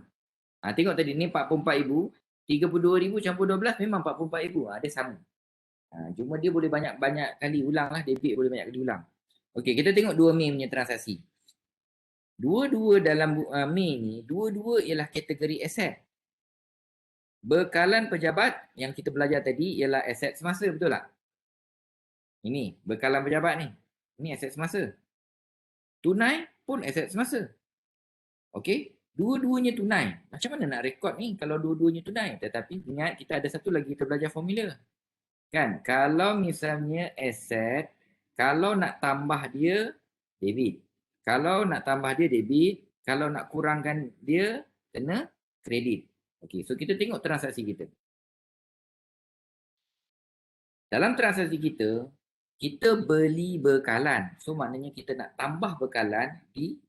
Tengok tadi ni 44,000, 32,000 campur 12 memang 44,000. Dia sama. Cuma dia boleh banyak kali ulang lah. Debit boleh banyak kali ulang. Okey, kita tengok 2 Mei punya transaksi. Dua-dua dalam Mei ni, dua-dua ialah kategori aset. Bekalan pejabat yang kita belajar tadi ialah aset semasa, betul tak? Ini bekalan pejabat ni. Ini aset semasa. Tunai pun aset semasa. Okey, Dua-duanya tunai. Macam mana nak rekod ni kalau dua-duanya tunai? Tetapi ingat kita ada satu lagi kita belajar formula. Kan? Kalau misalnya aset, kalau nak tambah dia debit. Kalau nak tambah dia debit, kalau nak kurangkan dia kena kredit. Okey, so kita tengok transaksi kita. Dalam transaksi kita, kita beli bekalan. So maknanya kita nak tambah bekalan di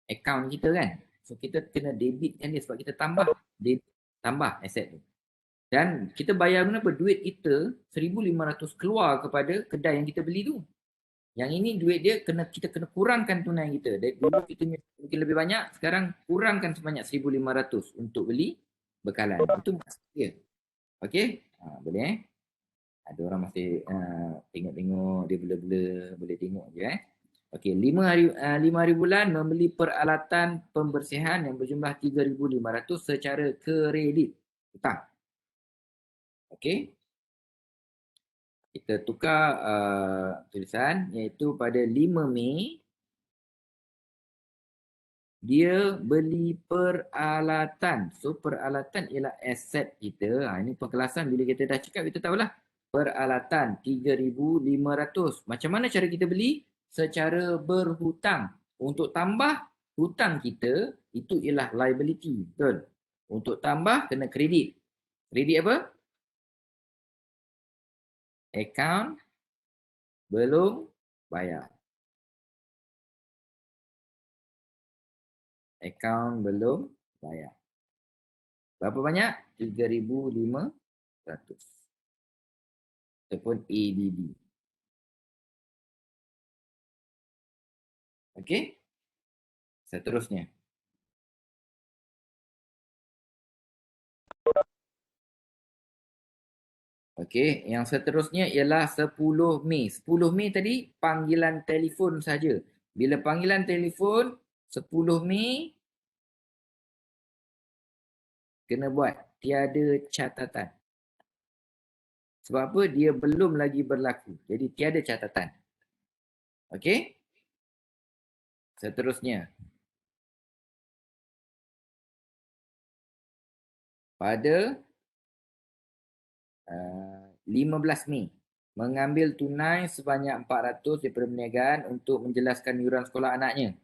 akaun kita kan. So kita kena debitkan dia sebab kita tambah aset tu. Dan kita bayar kenapa? Duit kita 1,500 keluar kepada kedai yang kita beli tu. Yang ini duit dia kita kena kurangkan tunai kita. Dari dulu kita mungkin lebih banyak, sekarang kurangkan sebanyak 1,500 untuk beli bekalan. Itu maksud dia. Okey? Boleh Ada orang masih tengok-tengok, dia blur-blur, boleh tengok je Okey, 5 hari bulan membeli peralatan pembersihan yang berjumlah 3,500 secara kredit. Hutang. Okey. Kita tukar tulisan iaitu pada 5 Mei dia beli peralatan. So peralatan ialah aset kita. Ini pengkelasan bila kita dah cakap kita tahulah. Peralatan 3,500. Macam mana cara kita beli? Secara berhutang. Untuk tambah hutang kita itu ialah liability. Betul. Untuk tambah kena kredit. Kredit apa? Account belum bayar. Account belum bayar. Berapa banyak? 3,500. Ataupun ADD. Okey? Seterusnya. Okey, yang seterusnya ialah 10 Mei. 10 Mei tadi panggilan telefon saja. Bila panggilan telefon 10 Mei kena buat tiada catatan. Sebab apa? Dia belum lagi berlaku. Jadi tiada catatan. Okey? Seterusnya. Pada 15 Mei mengambil tunai sebanyak 400 daripada perniagaan untuk menjelaskan yuran sekolah anaknya.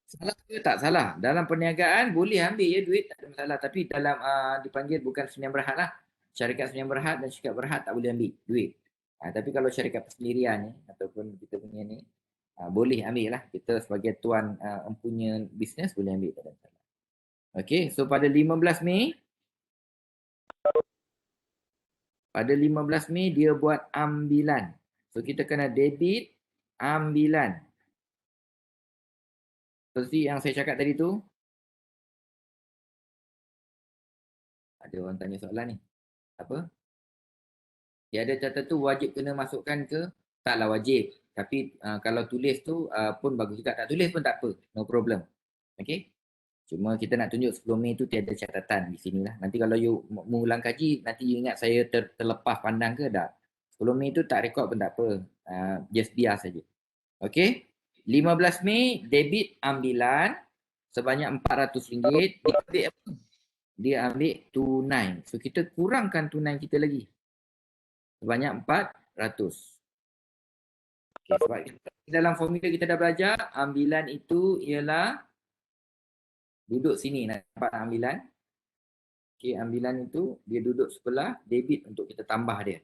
Salah ke tak salah? Dalam perniagaan boleh ambil ya duit, tak ada masalah. Tapi dalam dipanggil bukan Sdn Bhd lah. Syarikat Sdn Bhd dan syarikat berhad tak boleh ambil duit. Tapi kalau syarikat persendirian ni ataupun kita punya ni boleh ambil lah. Kita sebagai tuan empunya bisnes boleh ambil, tak ada masalah. Okey, so pada 15 Mei dia buat ambilan. So kita kena debit ambilan. Seperti yang saya cakap tadi tu. Ada orang tanya soalan ni. Apa? Dia ada catatan tu wajib kena masukkan ke? Taklah wajib. Tapi kalau tulis tu pun bagus juga. Tak tulis pun tak apa. No problem. Okay? Cuma kita nak tunjuk 10 Mei tu tiada catatan di sini lah. Nanti kalau you mengulang kaji, nanti you ingat saya terlepas pandang ke tak? 10 Mei tu tak rekod pun tak apa. Just biar saja. Okay? 15 Mei debit ambilan sebanyak RM400. Dia ambil apa? Dia ambil tunai. So kita kurangkan tunai kita lagi. Sebanyak 400. Okay, sebab dalam formula kita dah belajar, ambilan itu ialah duduk sini, nampak ambilan. Okay, ambilan itu dia duduk sebelah debit untuk kita tambah dia.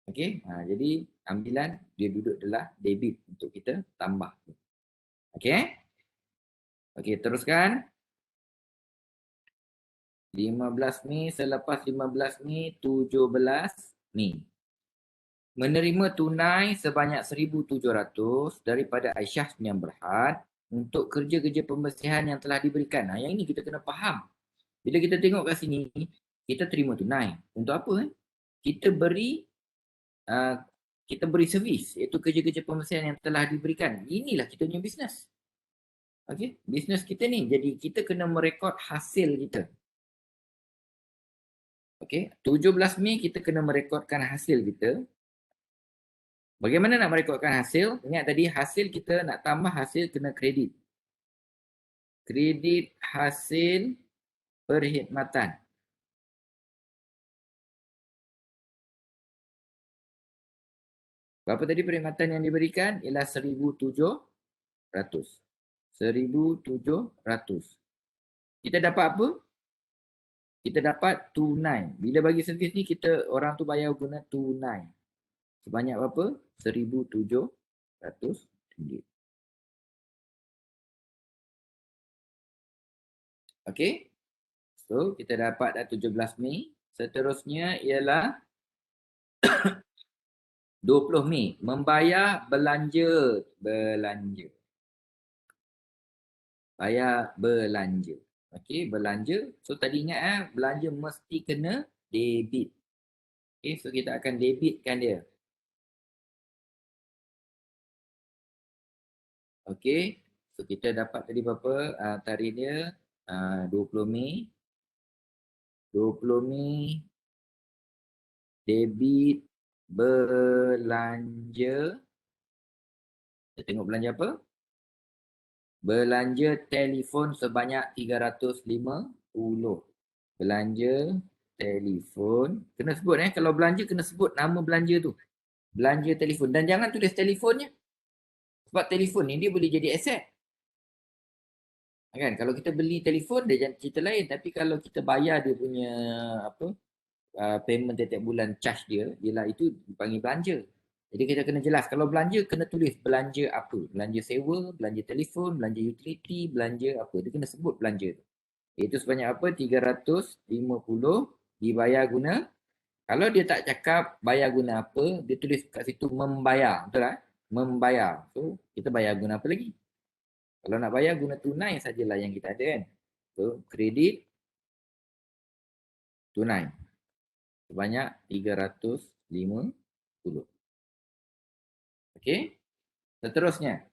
Okay, jadi ambilan dia duduk adalah debit untuk kita tambah. Okay. Okay, teruskan. 15 Mei, selepas 15 Mei, 17 Mei. Menerima tunai sebanyak 1,700 daripada Aisyah Sdn Bhd untuk kerja-kerja pembersihan yang telah diberikan. Yang ini kita kena faham. Bila kita tengok kat sini, kita terima tunai. Untuk apa? Kita beri servis, iaitu kerja-kerja pembersihan yang telah diberikan. Inilah kita punya bisnes. Okey, bisnes kita ni. Jadi kita kena merekod hasil kita. Okey, 17 Mei kita kena merekodkan hasil kita. Bagaimana nak merekodkan hasil? Ingat tadi hasil kita nak tambah hasil kena kredit. kredit hasil perkhidmatan. Berapa tadi perkhidmatan yang diberikan? Ialah 1,700. 1,700. Kita dapat apa? Kita dapat tunai. Bila bagi servis ni, orang tu bayar guna tunai. Sebanyak berapa? 1,700 ringgit. Okey. So, kita dapat dah 17 Mei. Seterusnya ialah 20 Mei. Membayar belanja. Bayar belanja. Okey, belanja. So, tadi ingat belanja mesti kena debit. Okey, so kita akan debitkan dia. Okey. So, kita dapat tadi berapa? Tarikh dia 20 Mei. 20 Mei. Debit belanja. Kita tengok belanja apa? Belanja telefon sebanyak 350. Belanja telefon. Kena sebut kalau belanja kena sebut nama belanja tu. Belanja telefon. Dan jangan tulis telefonnya. Sebab telefon ni dia boleh jadi aset. Kan? Kalau kita beli telefon dia cerita lain. Tapi kalau kita bayar dia punya payment setiap bulan, charge dia, ialah itu dipanggil belanja. Jadi kita kena jelas. Kalau belanja kena tulis belanja apa. Belanja sewa, belanja telefon, belanja utility, belanja apa. Dia kena sebut belanja tu. Itu sebanyak apa? 350 dibayar guna. Kalau dia tak cakap bayar guna apa, dia tulis kat situ membayar. Betul tak? Membayar. So, kita bayar guna apa lagi? Kalau nak bayar guna tunai sajalah yang kita ada kan. So, kredit tunai. Sebanyak 350. Okey. Seterusnya.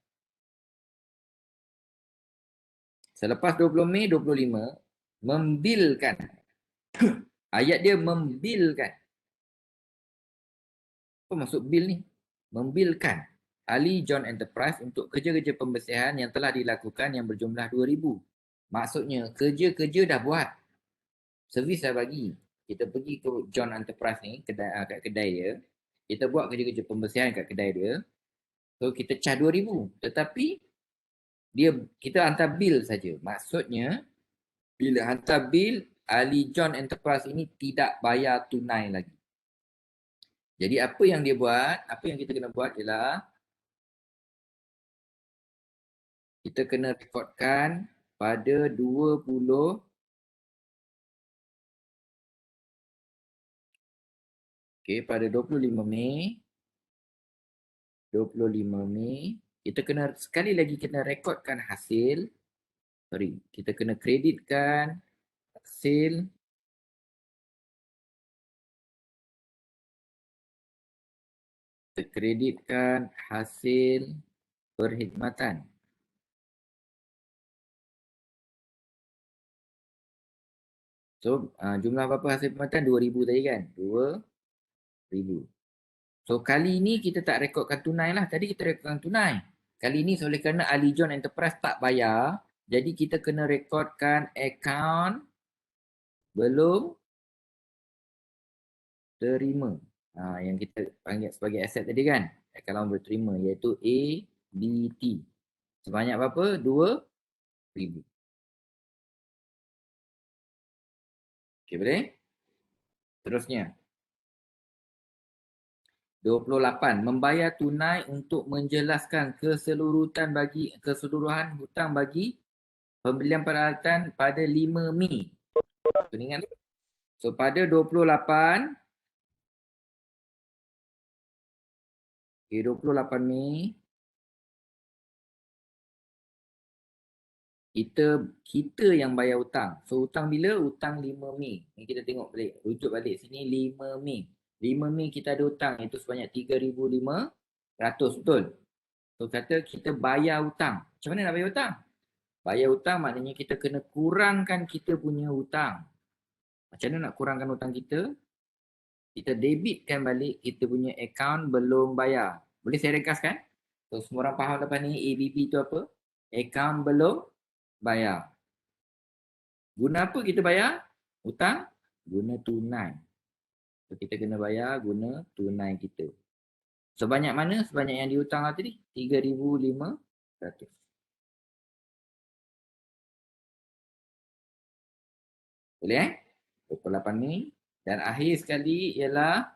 Selepas 20 Mei 25, membilkan. Ayat dia membilkan. Apa maksud bil ni? Membilkan Ali John Enterprise untuk kerja-kerja pembersihan yang telah dilakukan yang berjumlah 2,000. Maksudnya kerja-kerja dah buat. Servis dah bagi. Kita pergi ke John Enterprise ni, kat kedai dia. Kita buat kerja-kerja pembersihan kat kedai dia. So kita charge 2,000. Tetapi kita hantar bil saja. Maksudnya bila hantar bil, Ali John Enterprise ini tidak bayar tunai lagi. Jadi apa yang dia buat, apa yang kita kena buat ialah kita kena rekodkan pada 20 pada 25 Mei 25 Mei kita kena sekali lagi kena rekodkan hasil. Kita kena kreditkan hasil kreditkan hasil perkhidmatan. So, jumlah berapa hasil perkhidmatan? 2,000 tadi kan? 2,000. So, kali ni kita tak rekodkan tunai lah. Tadi kita rekodkan tunai. Kali ni oleh kerana Ali John Enterprise tak bayar, jadi kita kena rekodkan akaun belum terima. Yang kita panggil sebagai aset tadi kan? Akaun belum terima iaitu ABT. Sebanyak berapa? 2,000. Okey, boleh? Terusnya. 28. Membayar tunai untuk menjelaskan keseluruhan hutang bagi pembelian peralatan pada 5 Mei. So, ingat? So, pada 28 Mei kita yang bayar hutang. So, hutang bila? Hutang 5 Mei. Ni kita tengok balik. Rujuk balik sini 5 Mei. 5 Mei kita ada hutang itu sebanyak 3,500, betul? So, kata kita bayar hutang. Macam mana nak bayar hutang? Bayar hutang maknanya kita kena kurangkan kita punya hutang. Macam mana nak kurangkan hutang kita? Kita debitkan balik kita punya akaun belum bayar. Boleh saya ringkaskan? So, semua orang faham lepas ni ABB tu apa? Akaun belum bayar. Guna apa kita bayar? Hutang? Guna tunai. So, kita kena bayar guna tunai kita. Sebanyak mana? Sebanyak yang dihutang tadi? 3,500. Boleh 28 ni. Dan akhir sekali ialah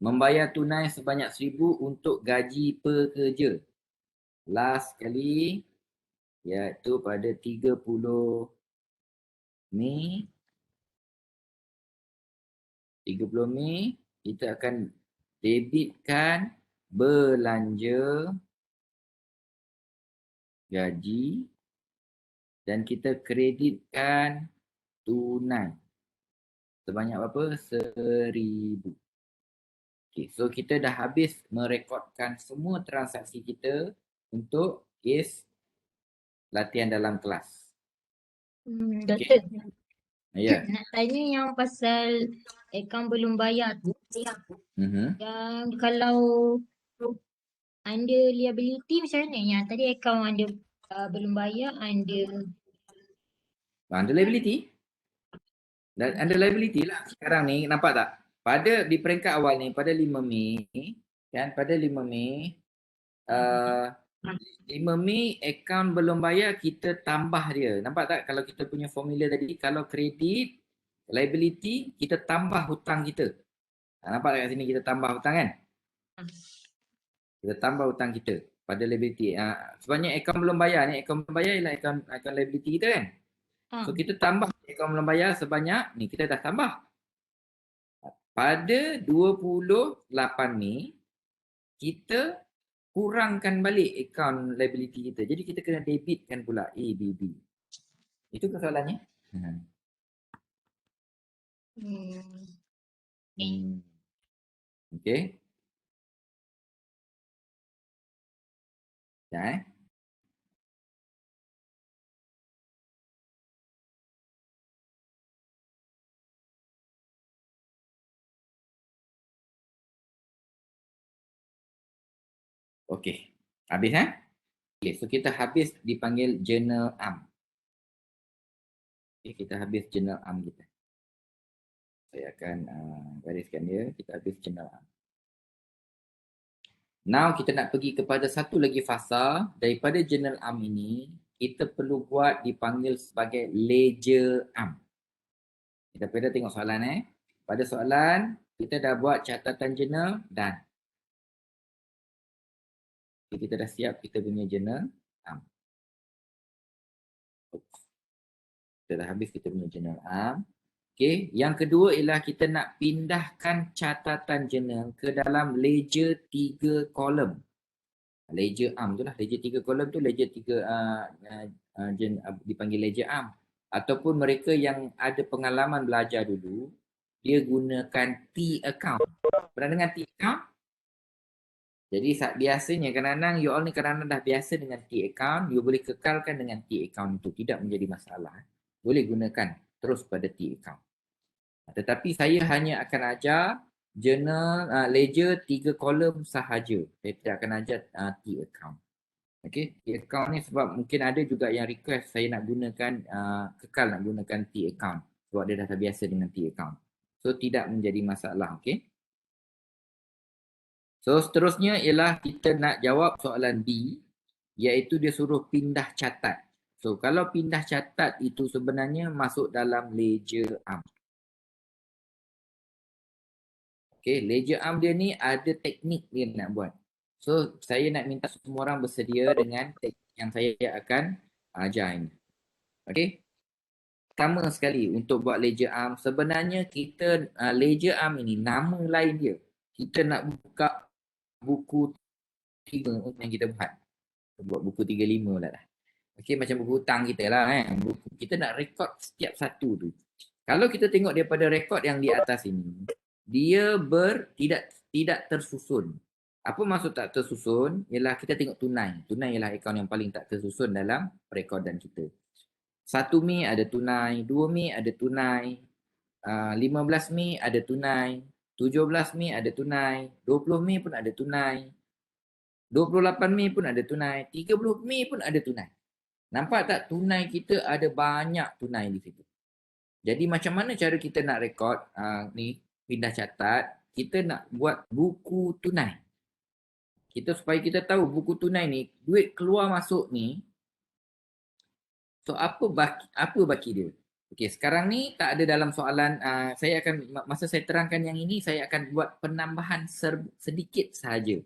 membayar tunai sebanyak 1,000 untuk gaji pekerja. Last sekali iaitu pada 30 Mei. 30 Mei kita akan debitkan belanja gaji dan kita kreditkan tunai. Sebanyak berapa? 1,000. Okay, so kita dah habis merekodkan semua transaksi kita untuk kes latihan dalam kelas. Doktor, Ya. nak tanya yang pasal akaun belum bayar tu. Yang kalau under liability macam mana? Yang tadi akaun ada belum bayar under Under liability? Dan under liability lah sekarang ni, nampak tak? Pada di peringkat awal ni pada 5 Mei kan, pada 5 Mei 5 Mei akaun belum bayar kita tambah dia. Nampak tak kalau kita punya formula tadi, kalau kredit liability kita tambah hutang kita. Nampak tak kat sini kita tambah hutang kan? Kita tambah hutang kita pada liability. Sebanyak akaun belum bayar ni, akaun belum bayar ialah akaun liability kita kan? So kita tambah akaun belum bayar sebanyak ni, kita dah tambah. Pada 28 Mei kita kurangkan balik akaun liability kita. Jadi kita kena debitkan pula ABB. Itu soalannya. Okey. Dah Okey. Habis Okey, so kita habis dipanggil journal am. Okey, kita habis journal am kita. Saya akan gariskan dia, kita habis journal am. Now kita nak pergi kepada satu lagi fasa daripada journal am ini, kita perlu buat dipanggil sebagai ledger am. Kita pada tengok soalan Pada soalan kita dah buat catatan journal dan kita dah siap kita punya journal am. Kita dah habis kita punya journal am. Okey, yang kedua ialah kita nak pindahkan catatan journal ke dalam ledger 3 kolom. Ledger am tu lah, ledger 3 kolom tu ledger 3 dipanggil ledger am. Ataupun mereka yang ada pengalaman belajar dulu, dia gunakan T account. Pernah dengar T account? Jadi biasanya kadang-kadang you all ni kadang-kadang dah biasa dengan T account, you boleh kekalkan dengan T account itu, tidak menjadi masalah. Boleh gunakan terus pada T account. Tetapi saya hanya akan ajar journal ledger 3 kolom sahaja. Saya tidak akan ajar T account. Okey, T account ni sebab mungkin ada juga yang request saya nak gunakan kekal nak gunakan T account sebab dia dah terbiasa dengan T account. So tidak menjadi masalah, okey? So seterusnya ialah kita nak jawab soalan B, iaitu dia suruh pindah catat. So kalau pindah catat itu sebenarnya masuk dalam ledger am. Okay, ledger am dia ni ada teknik dia nak buat. So saya nak minta semua orang bersedia dengan teknik yang saya akan ajar ini. Okay. Pertama sekali untuk buat ledger am, sebenarnya kita ledger am ini nama lain dia. Kita nak buka buku 3 yang kita buat. Buat buku 35 pula dah. Okey, macam buku hutang kita lah Buku, kita nak rekod setiap satu tu. Kalau kita tengok daripada rekod yang di atas ini, dia tidak tersusun. Apa maksud tak tersusun? Ialah kita tengok tunai. Tunai ialah akaun yang paling tak tersusun dalam rekodan kita. 1 Mei ada tunai, 2 Mei ada tunai, 15 Mei ada tunai, 17 Mei ada tunai, 20 Mei pun ada tunai, 28 Mei pun ada tunai, 30 Mei pun ada tunai. Nampak tak tunai kita ada banyak tunai di situ. Jadi macam mana cara kita nak rekod ni pindah catat, kita nak buat buku tunai. Supaya kita tahu buku tunai ni duit keluar masuk ni. So apa baki dia? Okey, sekarang ni tak ada dalam soalan, saya akan masa saya terangkan yang ini saya akan buat penambahan sedikit sahaja.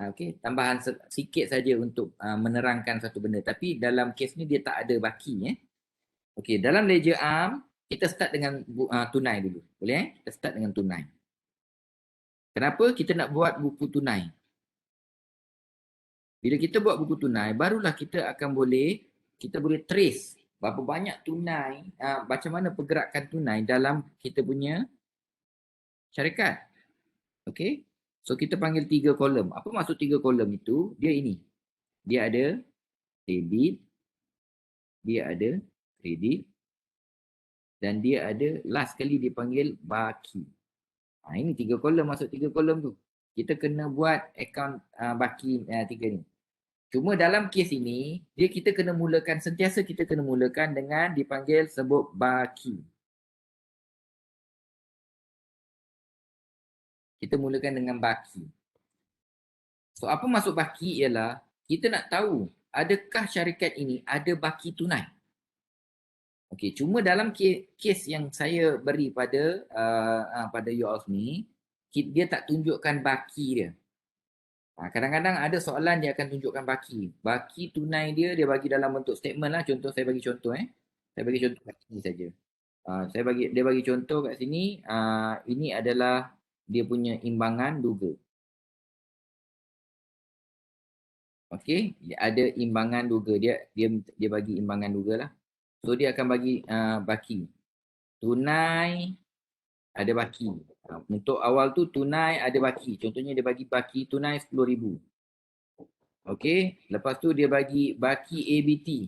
Okey, tambahan sikit saja untuk menerangkan satu benda, tapi dalam kes ni dia tak ada baki Okey, dalam ledger arm kita start dengan tunai dulu. Boleh Kita start dengan tunai. Kenapa kita nak buat buku tunai? Bila kita buat buku tunai, barulah kita boleh trace berapa banyak tunai, macam mana pergerakan tunai dalam kita punya syarikat. Okey. So kita panggil 3 kolom. Apa maksud 3 kolom itu? Dia ini. Dia ada debit, dia ada kredit, dan dia ada last kali dia panggil baki. Ini 3 kolom, masuk 3 kolom tu. Kita kena buat akaun baki 3 ni. Cuma dalam kes ini, kita kena mulakan, sentiasa kita kena mulakan dengan dipanggil sebut baki. Kita mulakan dengan baki. So apa maksud baki ialah kita nak tahu adakah syarikat ini ada baki tunai. Okey, cuma dalam kes yang saya beri pada you all ni, dia tak tunjukkan baki dia. Kadang-kadang ada soalan dia akan tunjukkan baki. Baki tunai dia bagi dalam bentuk statement lah. Contoh, saya bagi contoh Saya bagi contoh kat sini saja. Dia bagi contoh kat sini. Ini adalah dia punya imbangan duga. Okey, ada imbangan duga. Dia bagi imbangan duga lah. So dia akan bagi baki. Tunai ada baki. Untuk awal tu tunai ada baki. Contohnya dia bagi baki tunai 10,000. Okey, lepas tu dia bagi baki ABT.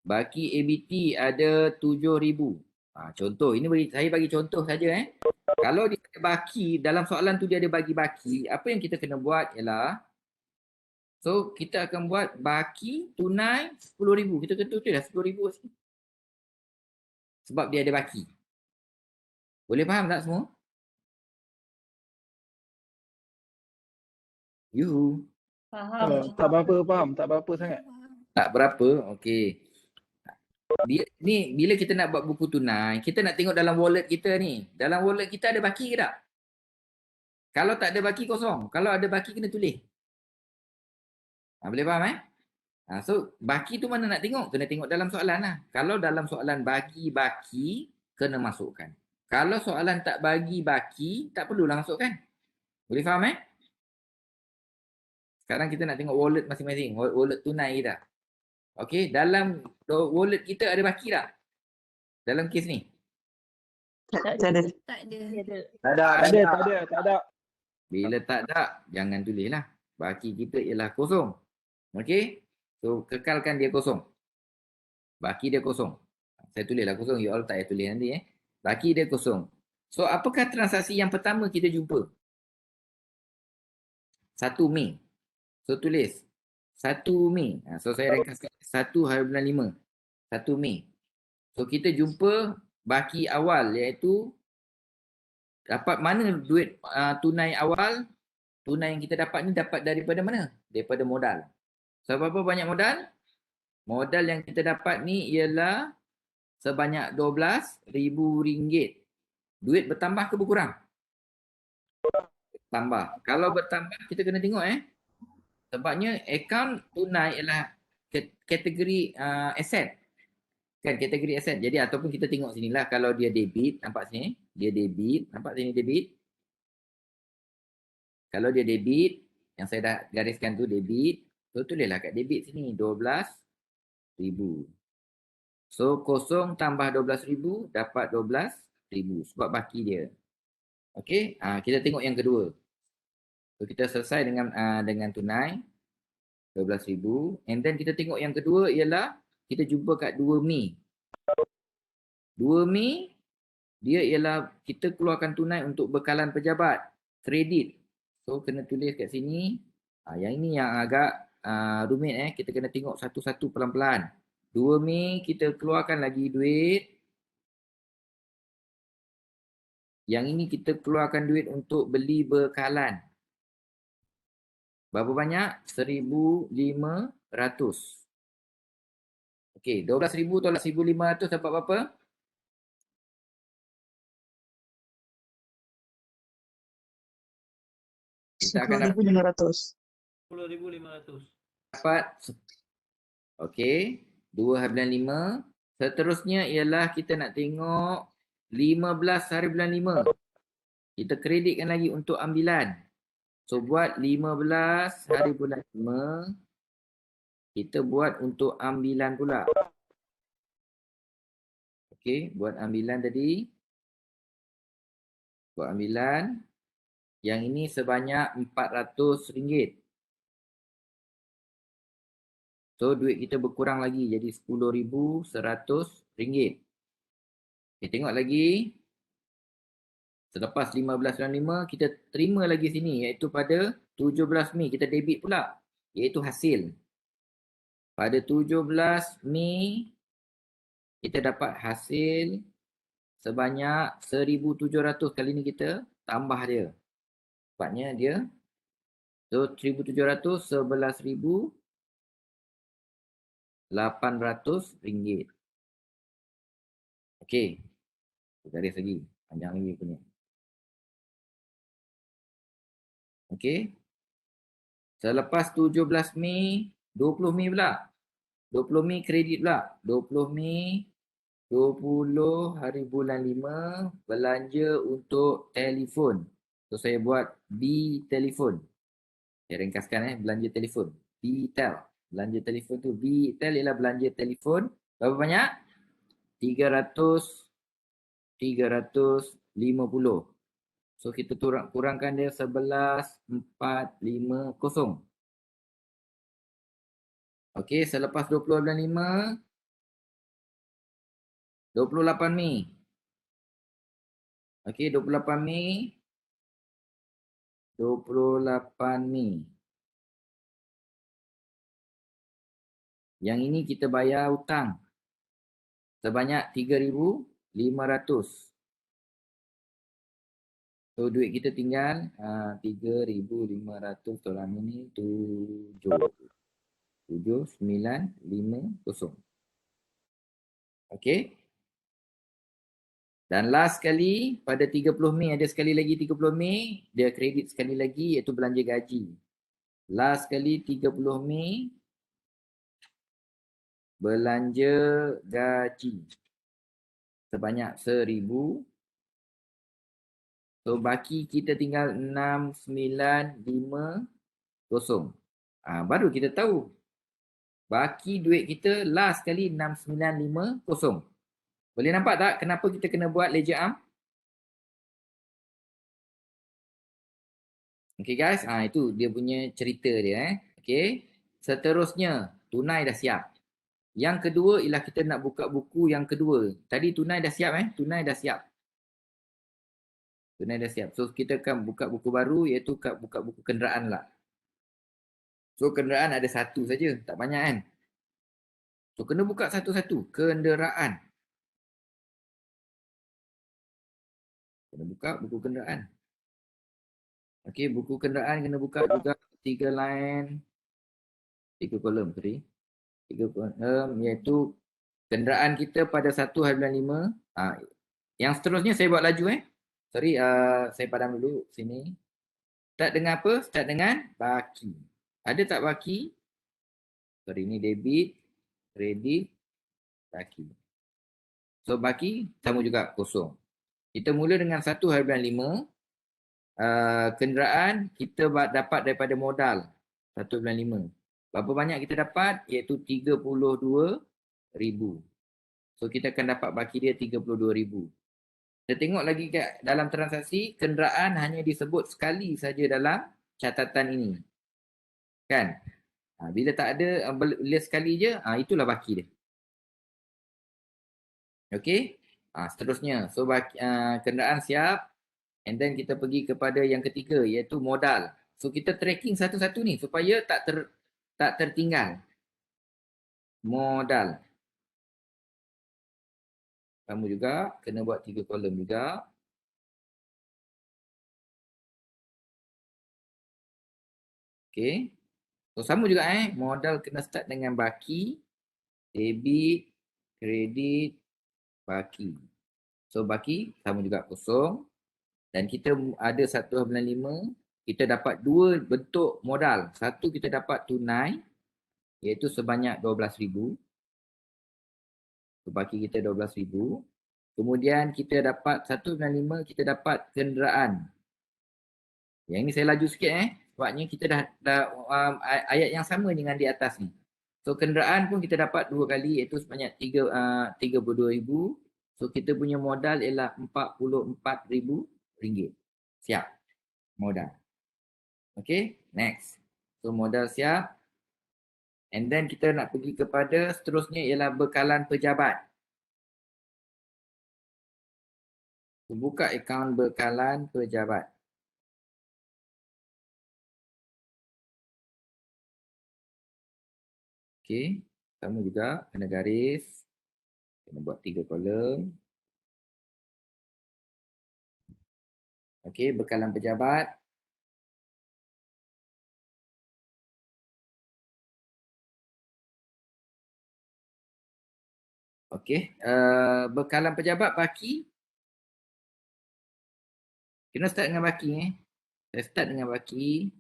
Baki ABT ada 7,000. Contoh, ini saya bagi contoh saja Kalau dia ada baki, dalam soalan tu dia ada bagi baki, apa yang kita kena buat ialah, so kita akan buat baki tunai 10,000. Kita kena tulis lah 10,000 sini. Sebab dia ada baki. Boleh faham tak semua? Yuhu. Faham. Tak berapa faham, tak berapa sangat. Tak berapa, okey. Ni bila kita nak buat buku tunai, kita nak tengok dalam wallet kita ni. Dalam wallet kita ada baki ke tak? Kalau tak ada baki, kosong. Kalau ada baki, kena tulis. Boleh faham So baki tu mana nak tengok? Kena tengok dalam soalan lah. Kalau dalam soalan bagi baki, kena masukkan. Kalau soalan tak bagi baki, tak perlulah masukkan. Boleh faham Sekarang kita nak tengok wallet masing-masing. Wallet tunai kita. Okey, dalam wallet kita ada baki tak? Dalam kes ni? Tak ada. Tak ada. Bila tak ada, jangan tulis lah. Baki kita ialah kosong. Okey? So, kekalkan dia kosong. Baki dia kosong. Saya tulislah kosong. You all tak payah tulis nanti Baki dia kosong. So, apakah transaksi yang pertama kita jumpa? 1 Mei. So, tulis 1 Mei. So, saya ringkaskan 1/5. 1 Mei. So, kita jumpa baki awal iaitu dapat mana duit tunai awal. Tunai yang kita dapat ni dapat daripada mana? Daripada modal. So, berapa banyak modal? Modal yang kita dapat ni ialah sebanyak RM12,000. Duit bertambah ke berkurang? Tambah. Kalau bertambah, kita kena tengok sebabnya akaun tunai ialah kategori aset. Kan, kategori aset. Jadi ataupun kita tengok sinilah, kalau dia debit, nampak sini? Dia debit, nampak sini debit? Kalau dia debit, yang saya dah gariskan tu debit, so tulislah kat debit sini, 12,000. So, kosong tambah 12,000 dapat 12,000 sebab baki dia. Okey, kita tengok yang kedua. So, kita selesai dengan tunai 12,000. And then kita tengok yang kedua ialah kita jumpa kat 2 Mei. 2 Mei dia ialah kita keluarkan tunai untuk bekalan pejabat, kredit. So, kena tulis kat sini. Yang ini yang agak rumit kita kena tengok satu-satu pelan-pelan. 2 Mei kita keluarkan lagi duit. Yang ini kita keluarkan duit untuk beli bekalan. Berapa banyak? 1,500. Okey, 12,000 tolak 1,500 dapat berapa? Kita akan dapat 10.500. dapat okey, 2/5. Seterusnya ialah kita nak tengok 15 hari bulan 5. Kita kreditkan lagi untuk ambilan. So buat 15 hari bulan 5. Kita buat untuk ambilan pula. Okey, buat ambilan tadi. Buat ambilan. Yang ini sebanyak RM400. So duit kita berkurang lagi jadi RM10,100. Okay, tengok lagi. Selepas 15 bulan 5 kita terima lagi sini iaitu pada 17 Mei kita debit pula iaitu hasil. Pada 17 Mei kita dapat hasil sebanyak 1,700. Kali ni kita tambah dia. Tepatnya dia. So 1,700 RM11,800. Okey. Kita garis lagi. Panjang lagi punya. Okey. Selepas 17 Mei, 20 Mei pula. 20 Mei kredit pula. 20 Mei, 20 hari bulan 5, belanja untuk telefon. So saya buat B telefon. Saya ringkaskan belanja telefon. B-tel. Belanja telefon tu B-tel ialah belanja telefon. Berapa banyak? 350. So kita kurangkan dia 11,450. Okey, selepas 20 bulan 5, 28 Mei. Okey, 28 Mei. 28 Mei. Yang ini kita bayar hutang sebanyak 3,500. So duit kita tinggal 3,500 tolak ini 7,950. Okey. Dan last sekali pada 30 Mei ada sekali lagi 30 Mei dia kredit sekali lagi iaitu belanja gaji. Last sekali 30 Mei belanja gaji sebanyak 1,000. So baki kita tinggal 6,950. Baru kita tahu baki duit kita last kali 6,950. Boleh nampak tak kenapa kita kena buat ledger arm? Okay guys, itu dia punya cerita dia. Okay, seterusnya tunai dah siap. Yang kedua ialah kita nak buka buku yang kedua. Tadi tunai dah siap tunai dah siap. Tunai dah siap. So kita akan buka buku baru iaitu buka buku kenderaan lah. So kenderaan ada satu saja, tak banyak kan. So kena buka satu-satu. Kenderaan. Kena buka buku kenderaan. Okey, buku kenderaan kena buka juga 3 line, 3 kolom, sorry. 3 kolom iaitu kenderaan kita pada 1 hari bulan 5. Yang seterusnya saya buat laju Sorry, saya padam dulu sini. Start dengan apa? Start dengan baki. Ada tak baki? Sorry, ini debit, kredit, baki. So baki sama juga kosong. Kita mula dengan 1 hari bulan 5. Kenderaan kita dapat daripada modal 1 bulan 5. Berapa banyak kita dapat? Iaitu 32,000. So kita akan dapat baki dia 32,000. Kita tengok lagi kat dalam transaksi, kenderaan hanya disebut sekali saja dalam catatan ini. Kan? Bila tak ada, bila sekali je, itulah baki dia. Okey? Seterusnya, so kenderaan siap. And then kita pergi kepada yang ketiga iaitu modal. So kita tracking satu-satu ni supaya tak tak tertinggal. Modal. Kamu juga kena buat 3 kolom juga. Okey. So sama juga modal kena start dengan baki, debit, kredit, baki. So baki sama juga kosong dan kita ada 1/5, kita dapat 2 bentuk modal. Satu kita dapat tunai iaitu sebanyak 12,000. So baki kita 12,000. Kemudian kita dapat 1/5, kita dapat kenderaan. Yang ini saya laju sikit sebabnya kita dah ayat yang sama dengan di atas ni. So kenderaan pun kita dapat 2 kali iaitu sebanyak 32,000. So kita punya modal ialah RM44,000. Siap. Modal. Okay, next. So modal siap. And then kita nak pergi kepada seterusnya ialah bekalan pejabat. So, buka akaun bekalan pejabat. Okey, sama juga kena garis. Kena buat 3 kolom. Okey, bekalan pejabat. Okey, bekalan pejabat baki. Kena start dengan baki Saya start dengan baki.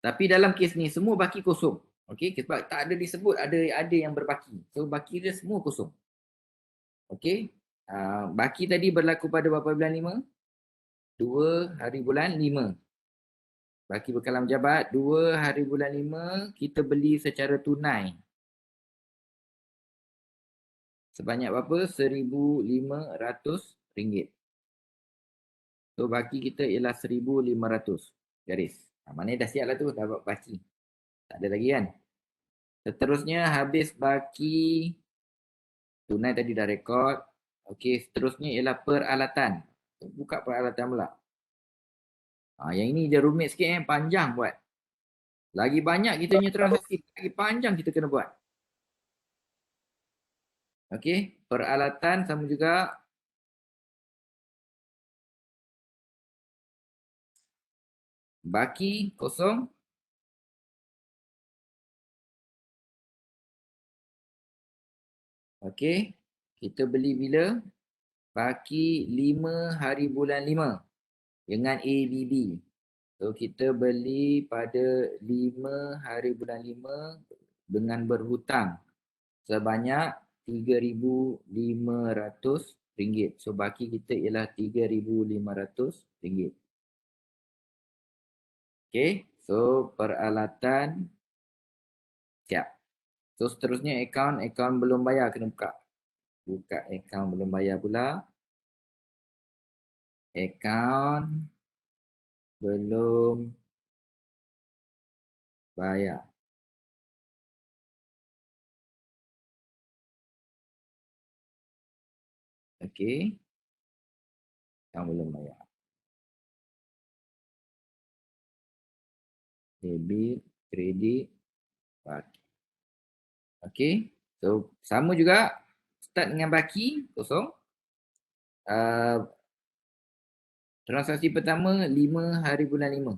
Tapi dalam kes ni semua baki kosong. Okey, sebab tak ada disebut ada yang berbaki. So baki dia semua kosong. Okey. Baki tadi berlaku pada berapa bulan 5? 2 hari bulan 5. Baki bekalan pejabat 2 hari bulan 5 kita beli secara tunai. Sebanyak berapa? RM1,500. So baki kita ialah 1,500. Garis. Maknanya dah siap lah tu, dah buat baki. Tak ada lagi kan? Seterusnya habis baki tunai tadi dah rekod. Okey, seterusnya ialah peralatan. Buka peralatan pula. Yang ini dia rumit sikit panjang buat. Lagi banyak kita punya transaksi, lagi panjang kita kena buat. Okey, peralatan sama juga. Baki kosong. Okey, kita beli bila? Baki 5 hari bulan 5 dengan ABB. So kita beli pada 5 hari bulan 5 dengan berhutang sebanyak RM3,500. So baki kita ialah RM3,500. Okay, so peralatan siap. So seterusnya akaun belum bayar kena buka. Buka akaun belum bayar pula. Akaun belum bayar. Okey. Akaun belum bayar. Debit, kredit, baki. Okey. So sama juga start dengan baki kosong. Transaksi pertama 5 hari bulan 5.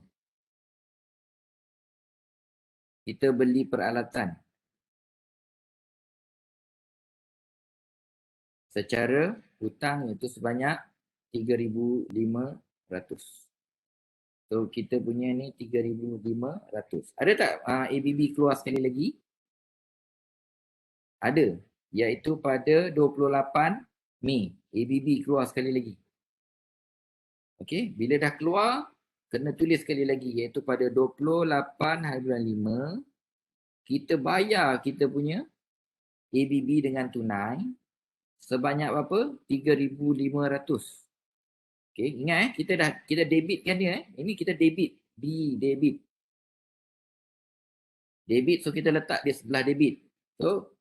Kita beli peralatan. Secara hutang itu sebanyak 3,500. So kita punya ni 3,500. Ada tak ABB keluar sekali lagi? Ada. Iaitu pada 28 Mei. ABB keluar sekali lagi. Okey, bila dah keluar, kena tulis sekali lagi. Iaitu pada 28 hari bulan 5, kita bayar kita punya ABB dengan tunai sebanyak berapa? 3,500. Okey, ingat kita debitkan dia Ini kita debit. Debit. Debit, so kita letak dia sebelah debit. So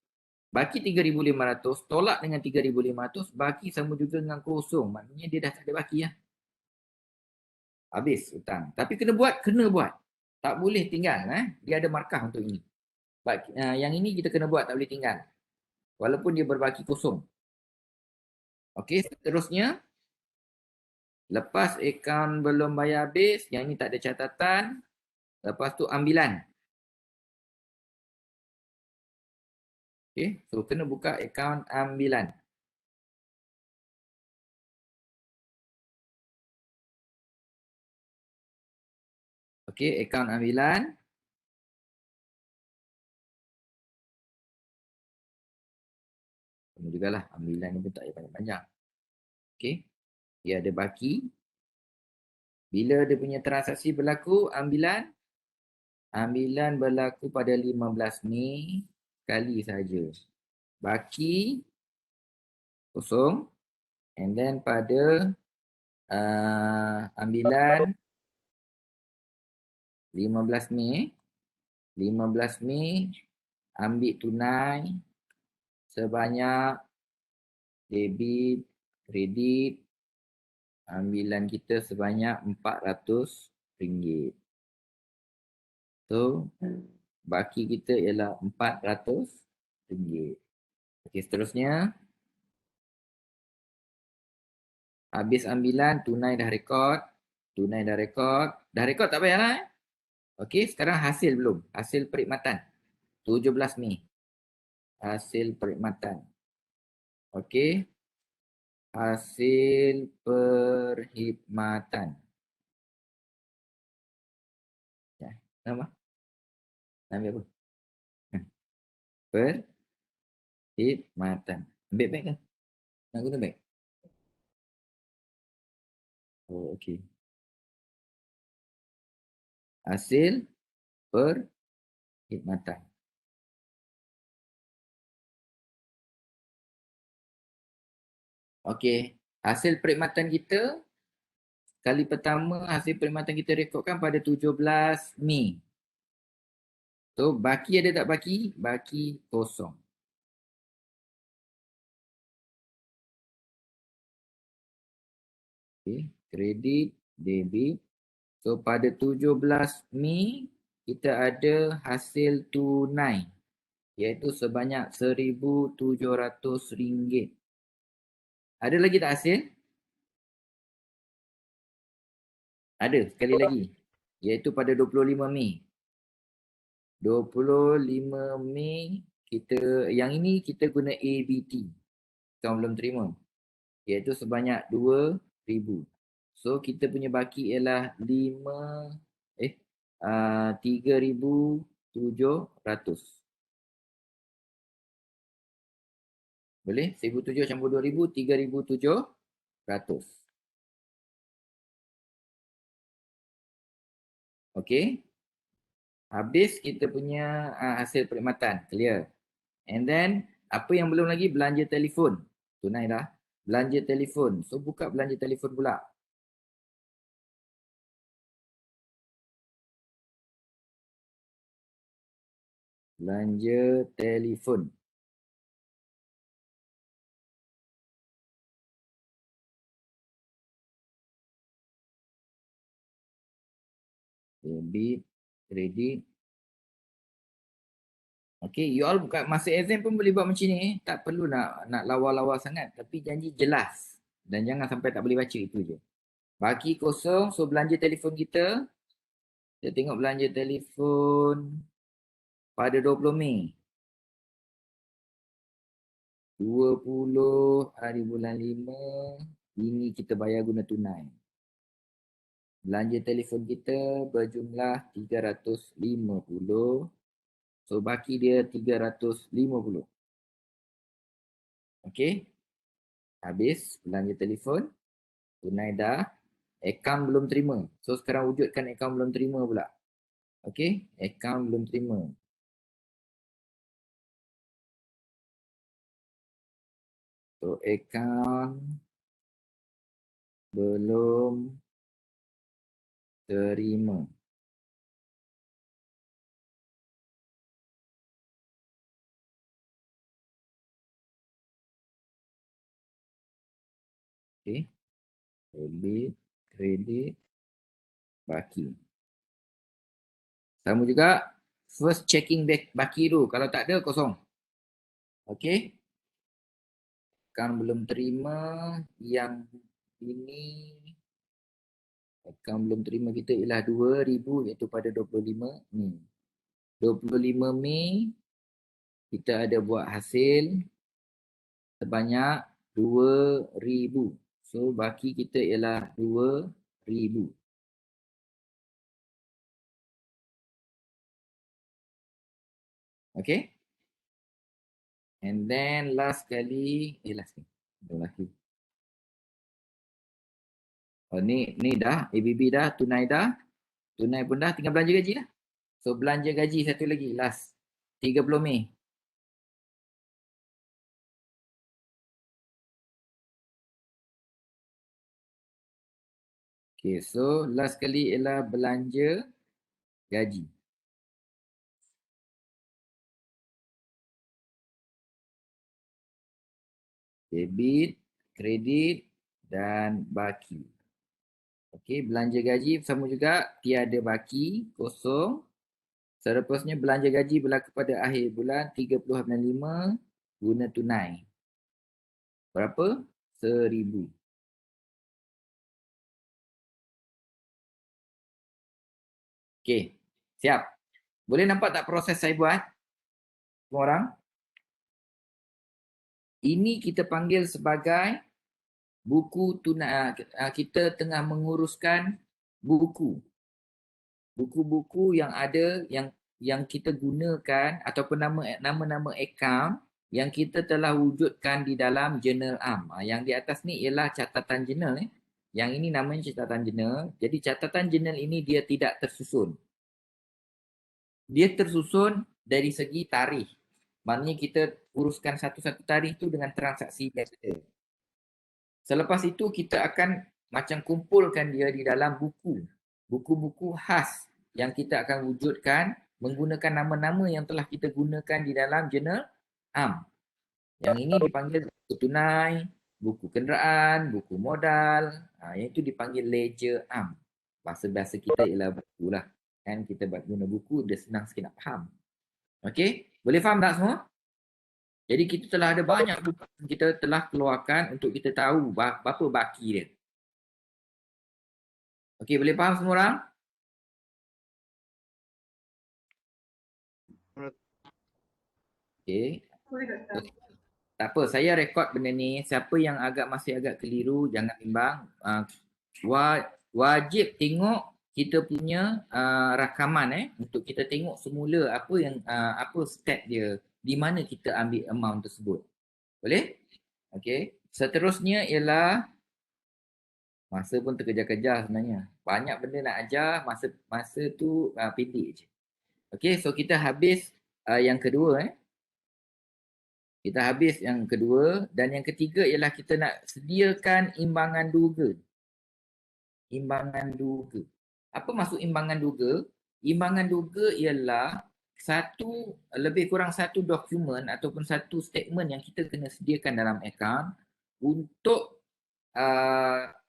baki 3,500 tolak dengan 3,500 baki sama juga dengan kosong. Maknanya dia dah tak ada baki Habis hutang. Tapi kena buat. Tak boleh tinggal. Dia ada markah untuk ini. Yang ini kita kena buat, tak boleh tinggal. Walaupun dia berbaki kosong. Okey, seterusnya. Lepas akaun belum bayar habis, yang ini tak ada catatan. Lepas tu ambilan. Okey, so kena buka akaun ambilan. Okey, akaun ambilan. Sama jugalah, ambilan ni pun tak payah panjang-panjang. Okey, dia ada baki. Bila dia punya transaksi berlaku, ambilan berlaku pada 15 Mei sekali saja. Baki kosong, and then pada ambilan 15 Mei ambil tunai sebanyak debit, kredit, ambilan kita sebanyak RM400. So, baki kita ialah RM400. Okey, seterusnya. Habis ambilan, tunai dah rekod. Dah rekod tak payahlah. Okey, sekarang hasil belum? Hasil perkhidmatan. 17 Mei. Hasil perkhidmatan. Okey. Hasil perkhidmatan. Ya, nama? Nama apa? Perkhidmatan. Ambil beg kan? Nak guna beg? Oh, okey. Hasil perkhidmatan. Okey. Hasil perkhidmatan kita, kali pertama hasil perkhidmatan kita rekodkan pada 17 Mei. So, baki ada tak baki? Baki kosong. Okay. Kredit, debit. So, pada 17 Mei, kita ada hasil tunai. Iaitu sebanyak RM1,700. Ada lagi tak hasil? Ada, sekali lagi. Iaitu pada 25 Mei. 25 Mei, yang ini kita guna ABT. Kamu belum terima. Iaitu sebanyak RM2,000. So, kita punya baki ialah RM3,700. Boleh? 1,700 campur 2,000, RM3,700. Okey. Habis kita punya hasil perkhidmatan. Clear. And then, apa yang belum lagi? Belanja telefon. Tunai dah. Belanja telefon. So, buka belanja telefon pula. Belanja telefon. Debit, kredit. Okay, you all buka masa exam pun boleh buat macam ni. Tak perlu nak lawa-lawa sangat. Tapi janji jelas. Dan jangan sampai tak boleh baca, itu je. Baki kosong, so belanja telefon kita. Kita tengok belanja telefon pada 20 Mei. 20 hari bulan 5. Ini kita bayar guna tunai. Belanja telefon kita berjumlah 350. So, baki dia 350. Okey. Habis belanja telefon. Tunai dah. Akaun belum terima. So, sekarang wujudkan akaun belum terima pula. Okey. Akaun belum terima. So, akaun belum terima. Okey. Debit, kredit, baki. Sama juga first checking baki dulu. Kalau tak ada, kosong. Okey. Kan belum terima yang ini. Kan belum terima kita ialah 2,000 iaitu pada 25 Mei. 25 Mei kita ada buat hasil sebanyak 2,000. So baki kita ialah 2,000. Okay. And then last kali, last ni. Last ni. Oh ni dah, ABB dah, tunai dah. Tunai pun dah, tinggal belanja gaji lah. So belanja gaji satu lagi, last. 30 Mei. Okay, so last kali ialah belanja gaji. Debit, kredit dan baki. Okey, belanja gaji sama juga tiada baki, kosong. Seterusnya belanja gaji berlaku pada akhir bulan 30/5 guna tunai. Berapa? 1,000. Okey, siap. Boleh nampak tak proses saya buat? Semua orang? Ini kita panggil sebagai buku tunai. Kita tengah menguruskan buku. Buku-buku yang ada yang kita gunakan ataupun nama-nama akaun yang kita telah wujudkan di dalam jurnal am. Yang di atas ni ialah catatan jurnal. Yang ini namanya catatan jurnal. Jadi catatan jurnal ini dia tidak tersusun. Dia tersusun dari segi tarikh. Maknanya kita uruskan satu-satu tarikh tu dengan transaksi biasa. Selepas itu kita akan macam kumpulkan dia di dalam buku. Buku-buku khas yang kita akan wujudkan menggunakan nama-nama yang telah kita gunakan di dalam jurnal am. Yang ini dipanggil buku tunai, buku kenderaan, buku modal. Yang itu dipanggil ledger am. Bahasa-bahasa kita ialah buku lah. Kan kita guna buku, dia senang sikit nak faham. Okey, boleh faham tak semua? Jadi kita telah ada banyak buku yang kita telah keluarkan untuk kita tahu berapa baki dia. Okey, boleh faham semua orang? Okey. Tak apa, saya rekod benda ni. Siapa yang masih agak keliru, jangan bimbang. Wajib tengok kita punya rakaman untuk kita tengok semula apa step dia, di mana kita ambil amount tersebut. Boleh? Okey. Seterusnya ialah masa pun terkejar-kejar sebenarnya. Banyak benda nak ajar, masa tu pendek je. Okey, so kita habis yang kedua. Kita habis yang kedua dan yang ketiga ialah kita nak sediakan imbangan duga. Imbangan duga. Apa maksud imbangan duga? Imbangan duga ialah lebih kurang satu dokumen ataupun satu statement yang kita kena sediakan dalam akaun untuk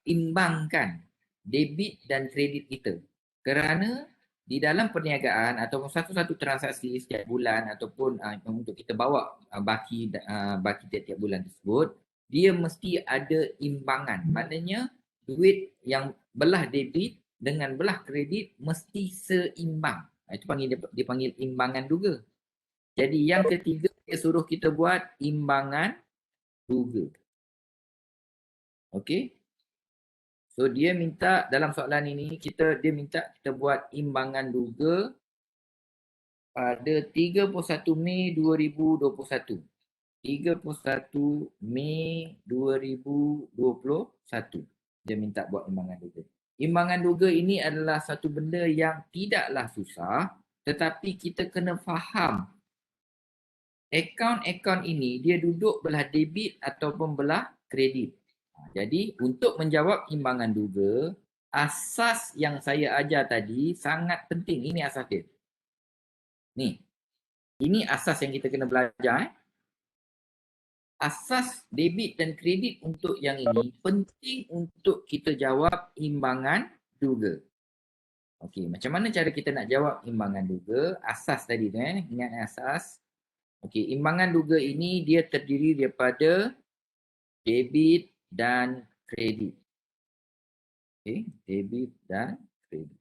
imbangkan debit dan kredit kita. Kerana di dalam perniagaan ataupun satu-satu transaksi setiap bulan ataupun untuk kita bawa baki tiap-tiap bulan tersebut, dia mesti ada imbangan. Maknanya duit yang belah debit dengan belah kredit mesti seimbang. Itu dipanggil imbangan duga. Jadi yang ketiga dia suruh kita buat imbangan duga. Okey. So dia minta dalam soalan ini dia minta kita buat imbangan duga pada 31 Mei 2021. 31 Mei 2021. Dia minta buat imbangan duga. Imbangan duga ini adalah satu benda yang tidaklah susah, tetapi kita kena faham akaun-akaun ini dia duduk belah debit ataupun belah kredit. Jadi untuk menjawab imbangan duga, asas yang saya ajar tadi sangat penting. Ini asas dia. Ni. Ini asas yang kita kena belajar. Asas debit dan kredit untuk yang ini penting untuk kita jawab imbangan duga. Okey, macam mana cara kita nak jawab imbangan duga? Asas tadi tu ingat asas. Okey, imbangan duga ini dia terdiri daripada debit dan kredit. Okey, debit dan kredit.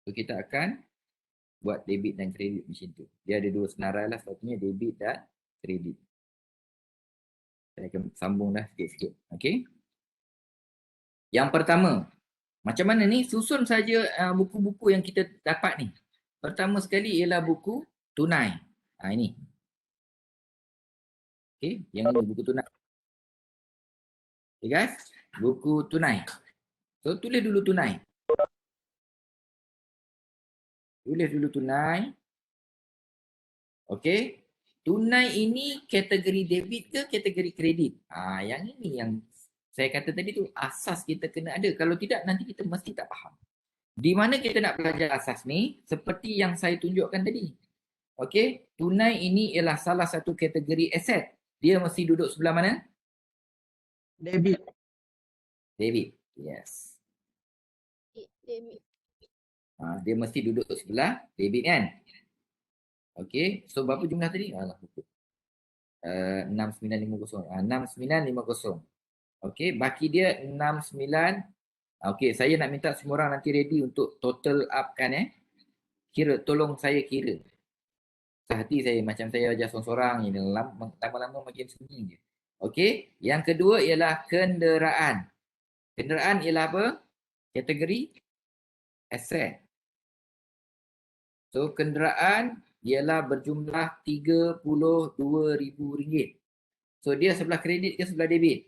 So kita akan buat debit dan kredit macam tu. Dia ada dua senarai lah, satunya debit dan kredit. Saya akan sambung dah sikit-sikit. Okey. Yang pertama, macam mana ni? Susun saja buku-buku yang kita dapat ni. Pertama sekali ialah buku tunai. Ini. Okey, yang ini buku tunai. Okay guys, buku tunai. So tulis dulu tunai. Tulis dulu tunai. Okey. Tunai ini kategori debit ke kategori kredit? Yang ini yang saya kata tadi tu asas kita kena ada. Kalau tidak nanti kita mesti tak faham. Di mana kita nak belajar asas ni? Seperti yang saya tunjukkan tadi. Okey, tunai ini ialah salah satu kategori aset. Dia mesti duduk sebelah mana? Debit. Debit. Yes. Debit. Dia mesti duduk sebelah debit kan? Okey, so berapa jumlah tadi? Alah, lupa. 6950. 6950. Okey, baki dia 69. Okey, saya nak minta semua orang nanti ready untuk total up kan Kira, tolong saya kira. Hati saya macam saya ajar seorang-seorang ini lama-lama makin sunyi je. Okey, yang kedua ialah kenderaan. Kenderaan ialah apa? Kategori aset. So kenderaan ialah berjumlah RM32,000. So dia sebelah kredit ke sebelah debit?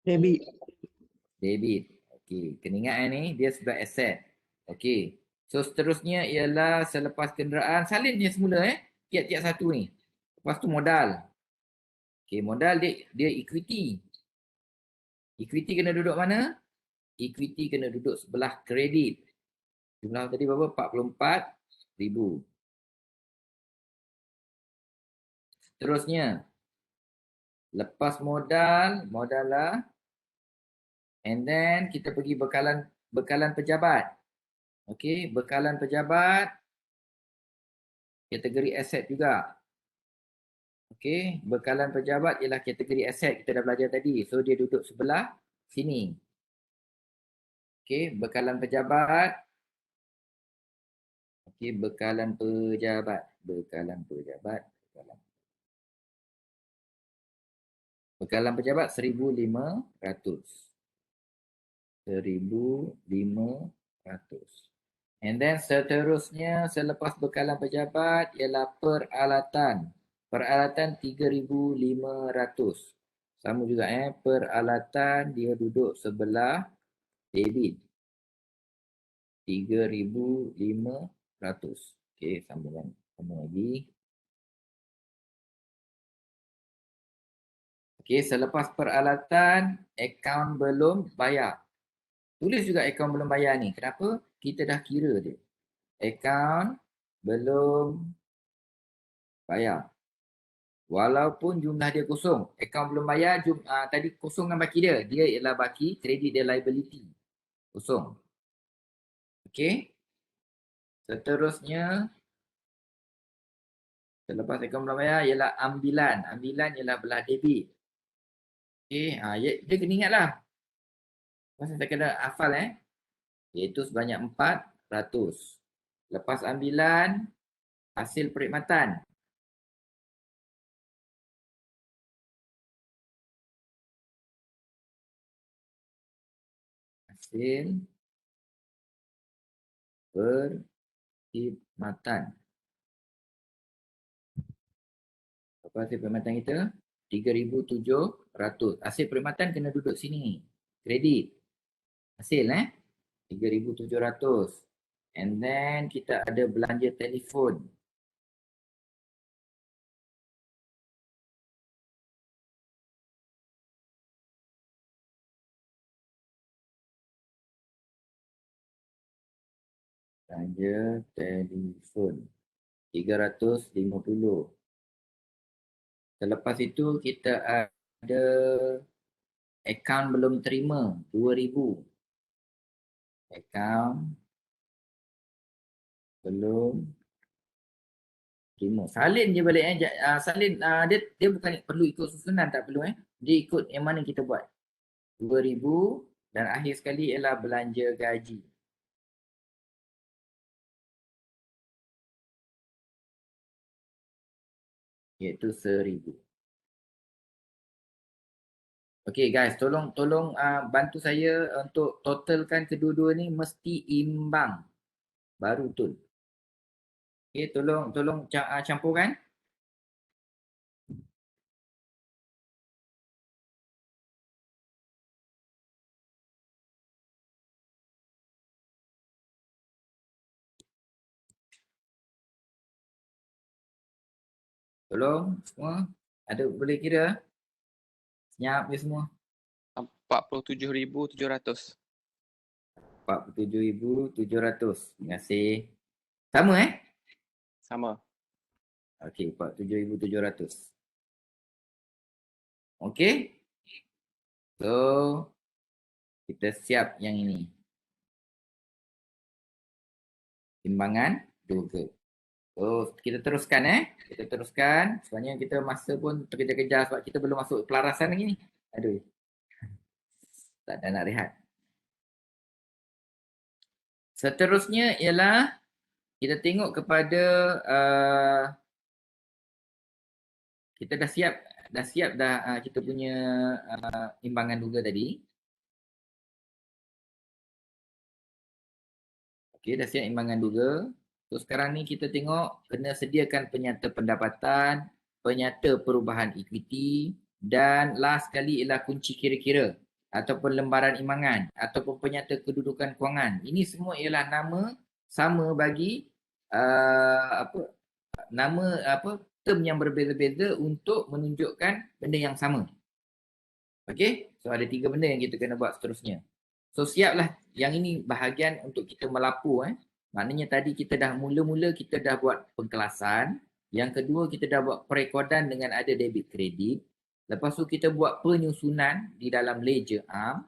Debit. Debit. Okey, kena ingat ni dia sebelah aset. Okey. So seterusnya ialah selepas kenderaan, salin je semula tiap-tiap satu ni. Lepas tu modal. Okey, modal dia equity. Equity kena duduk mana? Equity kena duduk sebelah kredit. Jumlah tadi berapa? 44,000. Seterusnya, lepas modal lah. And then kita pergi bekalan pejabat. Okey, bekalan pejabat kategori aset juga. Okey, bekalan pejabat ialah kategori aset kita dah belajar tadi. So dia duduk sebelah sini. Okey, bekalan pejabat. Okey, bekalan pejabat. Bekalan pejabat 1,500. 1,500. And then seterusnya selepas bekalan pejabat ialah peralatan. Peralatan 3,500. Sama juga peralatan dia duduk sebelah debit. 3,500. Okey, sambung lagi. Okey, selepas peralatan, akaun belum bayar. Tulis juga akaun belum bayar ni. Kenapa? Kita dah kira dia. Akaun belum bayar. Walaupun jumlah dia kosong. Akaun belum bayar, tadi kosong kan baki dia. Dia ialah baki, kredit dia liability. Kosong. Okey. Seterusnya, selepas akaun belum bayar ialah ambilan. Ambilan ialah belah debit. Okey, dia kena ingat lah. Masa saya kena hafal iaitu sebanyak 400. Lepas ambilan, hasil perkhidmatan. Hasil perkhidmatan. Apa hasil perkhidmatan kita? 3,700. Hasil perkhidmatan kena duduk sini. Kredit. Hasil 3,700. And then kita ada belanja telefon. Belanja telefon. 350. Selepas itu kita ada akaun belum terima 2,000. Akaun Belum terima. Salin je balik salin dia bukan perlu ikut susunan, tak perlu Dia ikut yang mana kita buat. 2,000 dan akhir sekali ialah belanja gaji. Iaitu 1,000. Okey guys, tolong bantu saya untuk totalkan kedua-dua ni mesti imbang. Baru betul. Okey, tolong campurkan. Tolong semua. Ada boleh kira? Senyap je semua. 47,700. 47,700. Terima kasih. Sama Sama. Okey, 47,700. Okey. So, kita siap yang ini. Timbangan juga. So, kita teruskan Kita teruskan. Sebenarnya kita masa pun terkejar-kejar sebab kita belum masuk pelarasan lagi ni. Aduh. Tak ada nak rehat. Seterusnya ialah kita tengok kepada kita dah siap kita punya imbangan duga tadi. Okey, dah siap imbangan duga. So sekarang ni kita tengok kena sediakan penyata pendapatan, penyata perubahan equity dan last sekali ialah kunci kira-kira ataupun lembaran imbangan ataupun penyata kedudukan kewangan. Ini semua ialah nama sama bagi term yang berbeza-beza untuk menunjukkan benda yang sama. Okey, so ada 3 benda yang kita kena buat seterusnya. So siaplah yang ini bahagian untuk kita melapor Maknanya tadi kita dah mula-mula kita dah buat pengkelasan. Yang kedua kita dah buat perekodan dengan ada debit kredit. Lepas tu kita buat penyusunan di dalam ledger am.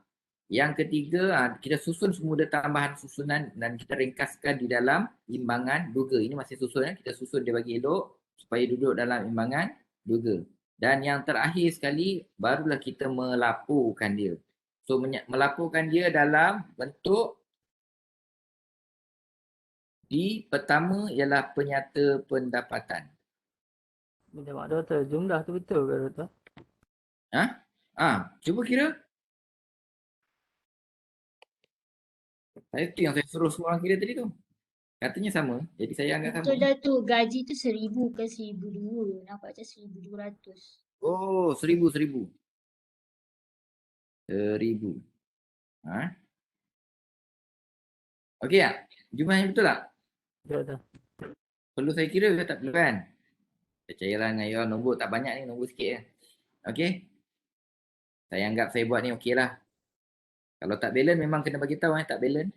Yang ketiga kita susun semua tambahan susunan dan kita ringkaskan di dalam imbangan duga. Ini masih susun kita susun dia bagi elok supaya duduk dalam imbangan duga. Dan yang terakhir sekali barulah kita melaporkan dia. So melaporkan dia dalam bentuk di pertama ialah penyata pendapatan. Minta mak doktor, jumlah tu betul ke doktor? Cuba kira. Itu yang saya suruh semua orang kira tadi tu. Katanya sama, jadi saya anggap sama. Betul dah tu, gaji tu 1,000 ke 1,200. Nampak macam 1,200. Oh, 1,000. 1,000. Okey tak? Jumlahnya betul tak? Betul. Perlu saya kira ke tak perlu kan? Percayalah dengan you, nombor tak banyak ni, nombor sikit je. Okey? Saya anggap saya buat ni okey lah. Kalau tak balance memang kena bagi tahu tak balance.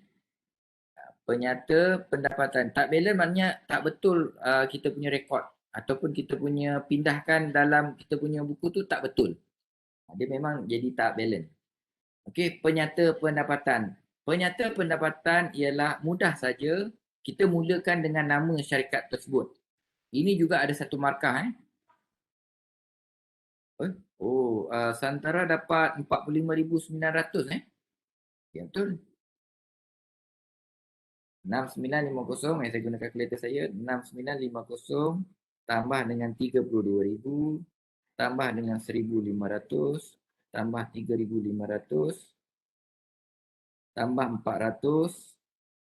Penyata pendapatan. Tak balance maknanya tak betul kita punya rekod. Ataupun kita punya pindahkan dalam kita punya buku tu tak betul. Dia memang jadi tak balance. Okey, penyata pendapatan. Penyata pendapatan ialah mudah saja kita mulakan dengan nama syarikat tersebut. Ini juga ada satu markah Santara dapat 45,900 Ya betul. 6950 yang saya guna kalkulator saya 6950 tambah dengan 32,000 tambah dengan 1,500 tambah 3,500 tambah 400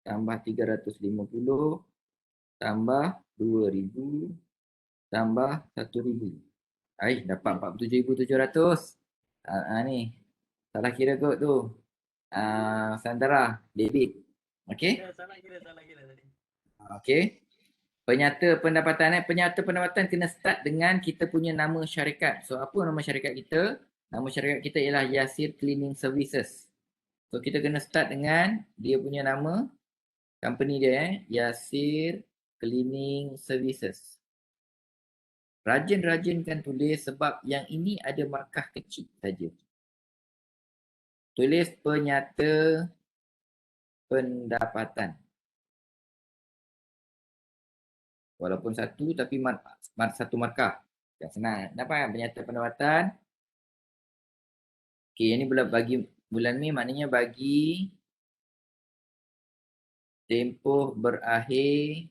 tambah 350 tambah 2,000 tambah 1,000. Dapat 47,700. Ni salah kira kot tu. Santara debit. Okey? Salah kira tadi. Okey. Penyata pendapatan penyata pendapatan kena start dengan kita punya nama syarikat. So apa nama syarikat kita? Nama syarikat kita ialah Yasir Cleaning Services. So kita kena start dengan dia punya nama company dia Yasir Cleaning Services. Rajin-rajinkan tulis sebab yang ini ada markah kecil saja. Tulis penyata pendapatan. Walaupun satu tapi satu markah. Yang senang. Dapat penyata pendapatan. Okey, yang ni bagi bulan Mei maknanya bagi tempoh berakhir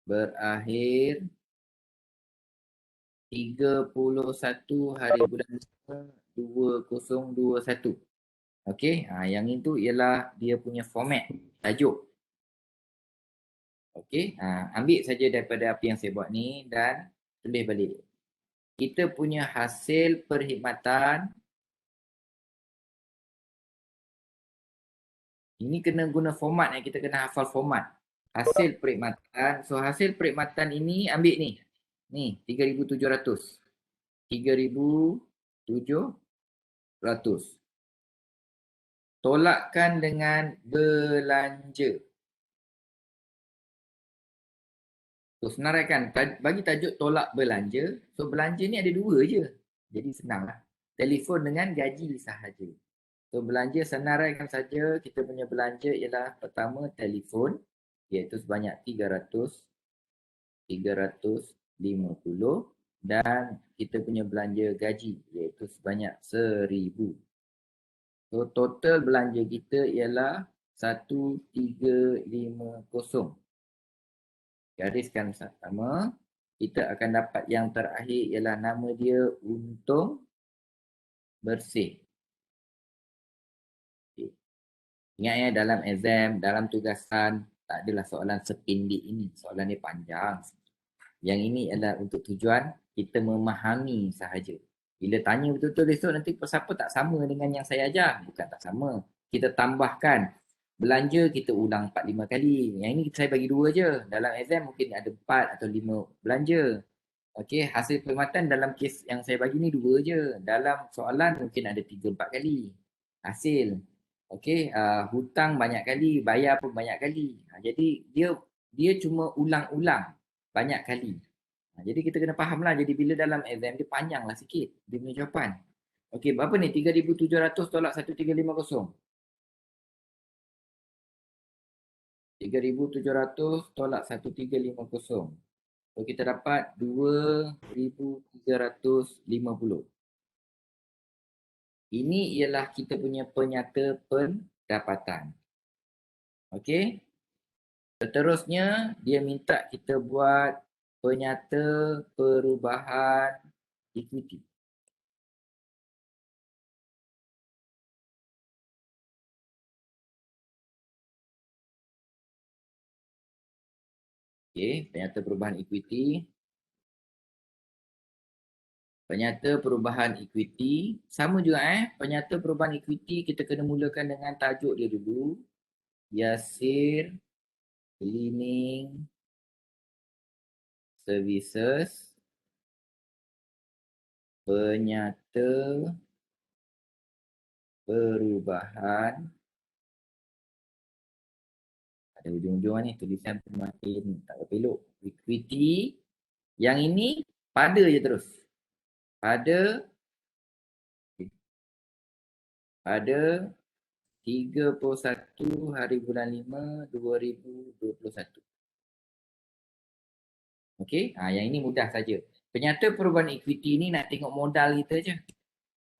31 hari bulan 2021. Okey, yang itu ialah dia punya format, tajuk. Okey, ambil saja daripada apa yang saya buat ni dan tulis balik. Kita punya hasil perkhidmatan, ini kena guna format kita kena hafal format. Hasil perkhidmatan, so hasil perkhidmatan ini ambil ni. Ni 3,700. 3,700. Tolakkan dengan belanja. So senaraikan, bagi tajuk tolak belanja. So belanja ni ada dua je. Jadi senanglah. Telefon dengan gaji sahaja. So belanja senaraikan saja. Kita punya belanja ialah pertama telefon. Iaitu sebanyak 350. Dan kita punya belanja gaji. Iaitu sebanyak 1,000. So total belanja kita ialah 1,350. Gariskan sama. Kita akan dapat yang terakhir ialah nama dia untung bersih. Okay. Ingat ya, dalam exam, dalam tugasan tak adalah soalan sependek ini. Soalan ni panjang. Yang ini adalah untuk tujuan kita memahami sahaja. Bila tanya betul-betul besok nanti siapa tak sama dengan yang saya ajar. Bukan tak sama. Kita tambahkan. Belanja kita ulang 4-5 kali. Yang ini saya bagi 2 je. Dalam exam mungkin ada 4 atau 5 belanja. Okey, hasil perkhidmatan dalam kes yang saya bagi ni 2 je. Dalam soalan mungkin ada 3-4 kali. Hasil. Okey, hutang banyak kali, bayar pun banyak kali. Jadi dia cuma ulang-ulang banyak kali. Jadi kita kena faham lah. Jadi bila dalam exam dia panjang lah sikit. Dia punya jawapan. Okey, berapa ni? 3,700 tolak 1,350. 3,700 tolak 1,350. So kita dapat 2,350. Ini ialah kita punya penyata pendapatan. Okey. Seterusnya dia minta kita buat penyata perubahan ekuiti. Okey, penyata perubahan ekuiti. Penyata perubahan ekuiti. Sama juga penyata perubahan ekuiti kita kena mulakan dengan tajuk dia dulu. Yasir Cleaning Services penyata perubahan. Ada ujung-ujung ni tulisan makin tak berpeluk. Equity. Yang ini pada je terus. Pada 31 hari bulan 5 2021. Okey, yang ini mudah saja. Penyata perubahan equity ni nak tengok modal kita je.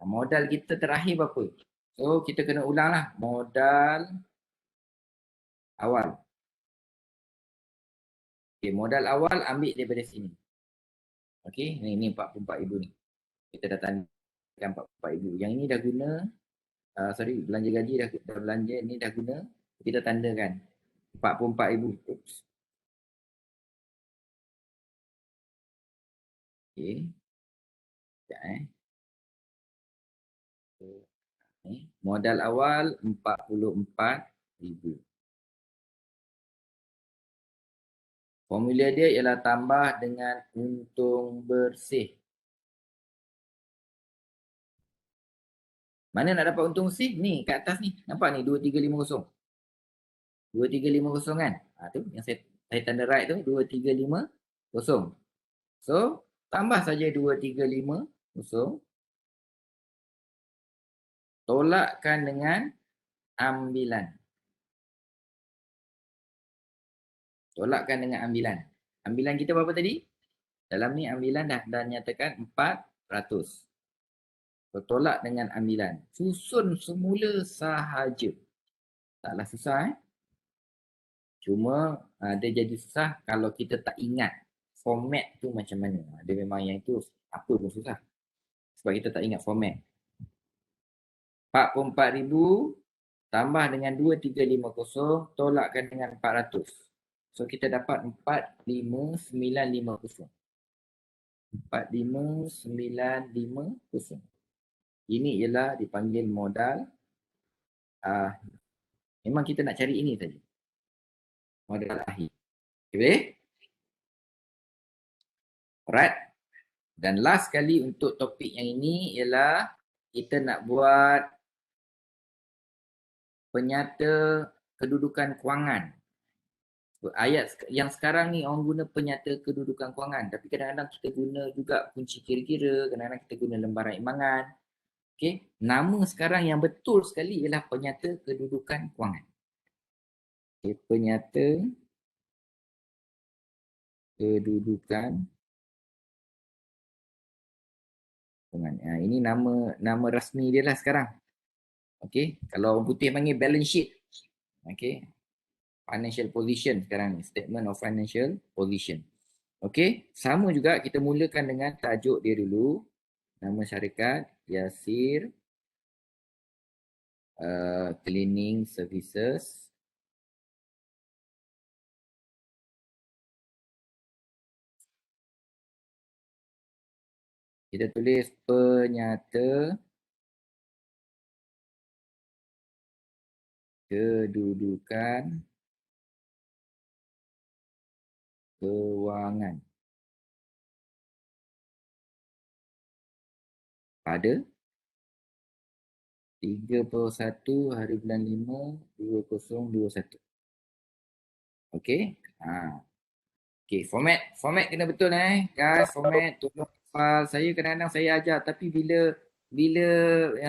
Modal kita terakhir berapa? So kita kena ulang lah. Modal awal. Okey, modal awal ambil daripada sini. Okey, ni 44,000 ni. Kita dah tandakan 44,000. Yang ini dah guna, belanja gaji dah belanja, ni dah guna. Kita tandakan 44,000. Oops. Okey. Sekejap modal awal 44,000. Formula dia ialah tambah dengan untung bersih. Mana nak dapat untung bersih? Ni kat atas ni. Nampak ni 2350. 2350 kan? Tu yang saya tanda right tu 2350. So tambah saja 2350. Tolakkan dengan ambilan. Tolakkan dengan ambilan. Ambilan kita berapa tadi? Dalam ni ambilan dah nyatakan 400. Tolak dengan ambilan. Susun semula sahaja. Taklah susah Cuma dia jadi susah kalau kita tak ingat format tu macam mana. Dia memang yang itu apa pun susah. Sebab kita tak ingat format. 44,000 tambah dengan 2350 tolakkan dengan 400. So kita dapat 45950. 45950. Ini ialah dipanggil modal. Memang kita nak cari ini saja. Modal akhir. Okay? Alright. Dan last kali untuk topik yang ini ialah kita nak buat penyata kedudukan kewangan. Ayat yang sekarang ni orang guna penyata kedudukan kewangan. Tapi kadang-kadang kita guna juga kunci kira-kira. Kadang-kadang kita guna lembaran imangan. Okay. Nama sekarang yang betul sekali ialah penyata kedudukan kewangan. Okay. Penyata kedudukan kewangan. Ini nama rasmi dia lah sekarang. Okay. Kalau orang putih panggil balance sheet. Okay. Financial position sekarang ni. Statement of financial position. Okay. Sama juga kita mulakan dengan tajuk dia dulu. Nama syarikat Yasir Cleaning Services. Kita tulis penyata kedudukan kewangan pada 31 hari bulan 5 2021. Okey. Okey, format kena betul guys, format tolong hafal. Saya kadang-kadang saya ajar tapi bila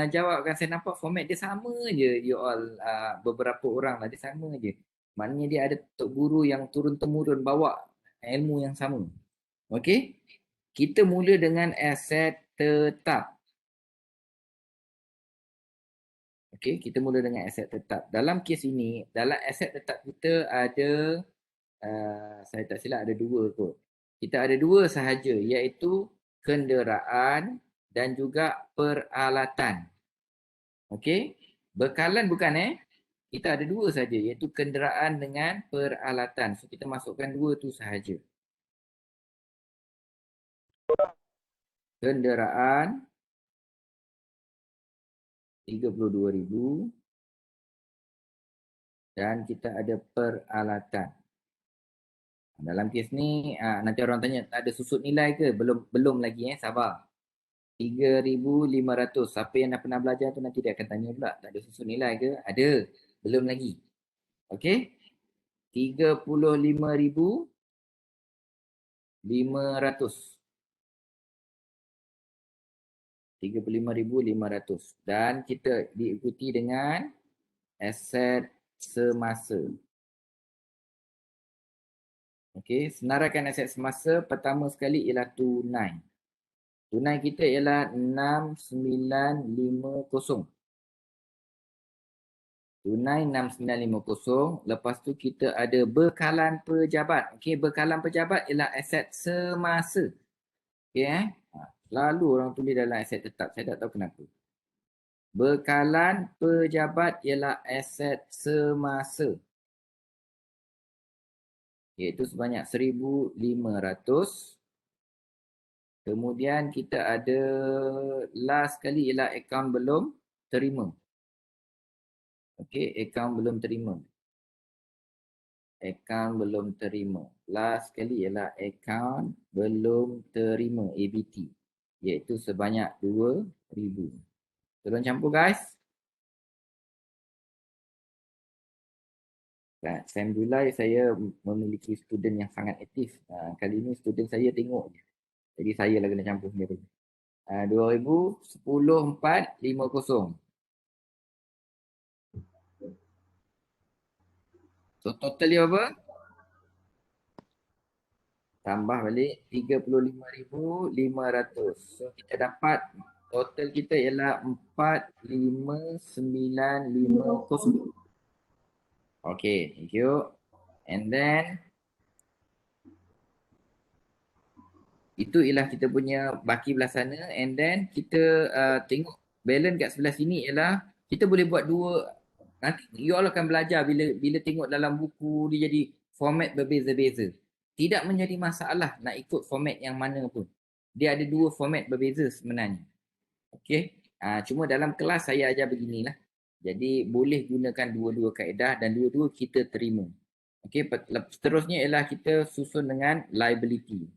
jawabkan saya nampak format dia sama je you all, beberapa orang lah dia sama je. Maknanya dia ada tok guru yang turun-temurun bawa ilmu yang sama. Okey. Kita mula dengan aset tetap. Okey, kita mula dengan aset tetap. Dalam kes ini, dalam aset tetap kita ada, saya tak silap ada dua kot. Kita ada dua sahaja iaitu kenderaan dan juga peralatan. Okey, bekalan bukan Kita ada dua sahaja iaitu kenderaan dengan peralatan. So kita masukkan dua tu sahaja. Kenderaan 32,000 dan kita ada peralatan. Dalam kes ni nanti orang tanya ada susut nilai ke? Belum lagi sabar. 3,500. Siapa yang dah pernah belajar tu nanti dia akan tanya pula tak ada susut nilai ke? Ada. Belum lagi. Okey. 35,500. 35,500 dan kita diikuti dengan aset semasa. Okey, senaraikan aset semasa pertama sekali ialah tunai. Tunai kita ialah 6950. Tunai 6950. Lepas tu kita ada bekalan pejabat. Okey, bekalan pejabat ialah aset semasa. Okey Lalu orang tulis dalam aset tetap. Saya tak tahu kenapa. Bekalan pejabat ialah aset semasa. Iaitu sebanyak 1,500. Kemudian kita ada last kali ialah akaun belum terima. Okey, akaun belum terima. Akaun belum terima. Last kali ialah akaun belum terima, ABT. Iaitu sebanyak 2,000. Tolong campur guys. Sem Julai saya memiliki student yang sangat aktif. Kali ini student saya tengok je. Jadi saya lah kena campur sendiri. 2,000, 10, 4, 50. So total dia apa? tambah balik 35,500. So kita dapat total kita ialah 45,950. Okay, thank you. And then itu ialah kita punya baki belah sana, and then kita tengok balance kat sebelah sini ialah kita boleh buat dua. Nanti you all akan belajar bila tengok dalam buku dia jadi format berbeza-beza. Tidak menjadi masalah nak ikut format yang mana pun. Dia ada dua format berbeza sebenarnya. Okey. Cuma dalam kelas saya ajar beginilah. Jadi boleh gunakan dua-dua kaedah dan dua-dua kita terima. Okey, seterusnya ialah kita susun dengan liability.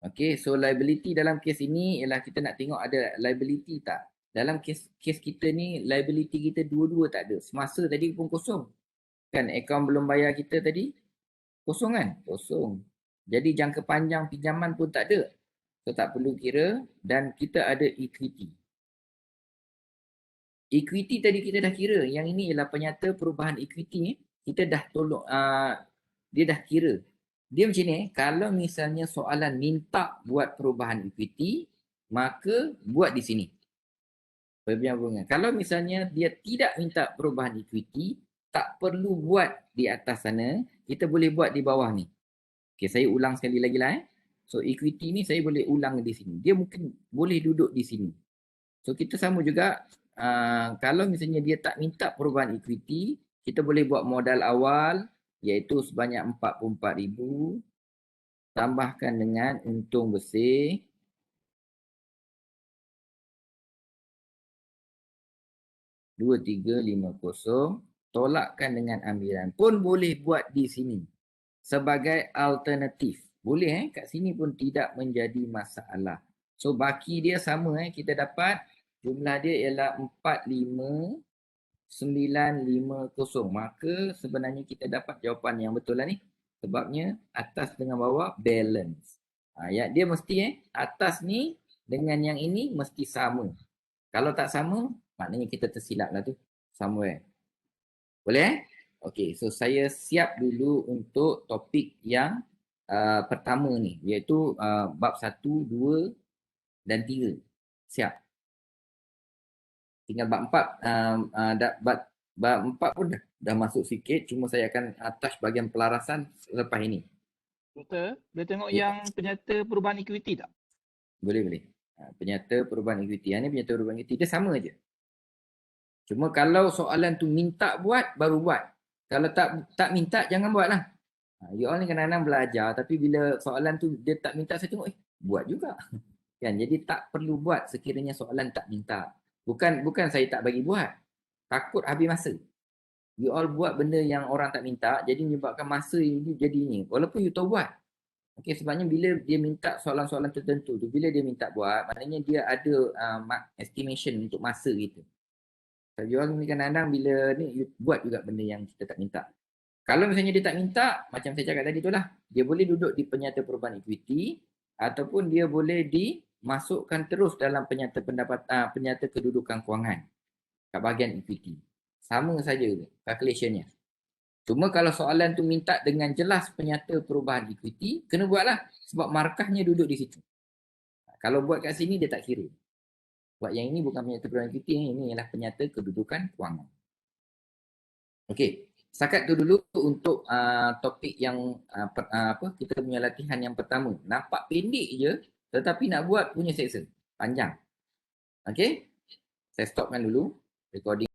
Okey, so liability dalam kes ini ialah kita nak tengok ada liability tak. Dalam kes kita ni liability kita dua-dua tak ada. Semasa tadi pun kosong. Kan akaun belum bayar kita tadi kosong kan? Kosong. Jadi jangka panjang pinjaman pun tak ada. So tak perlu kira, dan kita ada equity. Equity tadi kita dah kira. Yang ini ialah penyata perubahan equity. Kita dah tolong, dia dah kira. Dia macam ni, kalau misalnya soalan minta buat perubahan equity, maka buat di sini. Perbincangan. Kalau misalnya dia tidak minta perubahan equity, tak perlu buat di atas sana, kita boleh buat di bawah ni. Okay, saya ulang sekali lagi lah. So equity ni saya boleh ulang di sini. Dia mungkin boleh duduk di sini. So kita sama juga, kalau misalnya dia tak minta perubahan equity, kita boleh buat modal awal iaitu sebanyak 44,000 tambahkan dengan untung bersih RM2,350, tolakkan dengan ambilan. Pun boleh buat di sini sebagai alternatif. Boleh kat sini pun tidak menjadi masalah. So baki dia sama kita dapat jumlah dia ialah 45,950. Maka sebenarnya kita dapat jawapan yang betul lah ni. Sebabnya atas dengan bawah balance. Ya, dia mesti atas ni dengan yang ini mesti sama. Kalau tak sama, maknanya kita tersilap lah tu. Somewhere. Boleh? Okey, so saya siap dulu untuk topik yang pertama ni, iaitu bab 1, 2 dan 3. Siap. Tinggal bab 4. Bab 4 pun dah masuk sikit, cuma saya akan touch bahagian pelarasan selepas ini. Doktor, boleh tengok yang penyata perubahan equity tak? Boleh. Penyata perubahan equity. Ini penyata perubahan equity, dia sama je. Cuma kalau soalan tu minta buat, baru buat. Kalau tak minta, jangan buat lah. You all ni kadang-kadang belajar, tapi bila soalan tu dia tak minta, saya tengok, buat juga. Kan? Jadi tak perlu buat sekiranya soalan tak minta. Bukan saya tak bagi buat. Takut habis masa. You all buat benda yang orang tak minta, jadi menyebabkan masa ini jadi ni. Walaupun you tahu buat. Okay, sebabnya bila dia minta soalan-soalan tertentu tu, bila dia minta buat, maknanya dia ada estimation untuk masa kita. So, you all ni kadang-kadang bila ni, you buat juga benda yang kita tak minta. Kalau misalnya dia tak minta, macam saya cakap tadi tu lah, dia boleh duduk di penyata perubahan equity ataupun dia boleh dimasukkan terus dalam penyata penyata kedudukan kewangan kat bahagian equity. Sama saja calculationnya. Cuma kalau soalan tu minta dengan jelas penyata perubahan equity, kena buatlah sebab markahnya duduk di situ. Kalau buat kat sini dia tak kira. Buat yang ini bukan penyata perubahan equity, ini ialah penyata kedudukan kewangan. Okey. Setakat tu dulu untuk topik yang kita punya latihan yang pertama. Nampak pendek je tetapi nak buat punya seksa panjang. Okey? Saya stopkan dulu recording.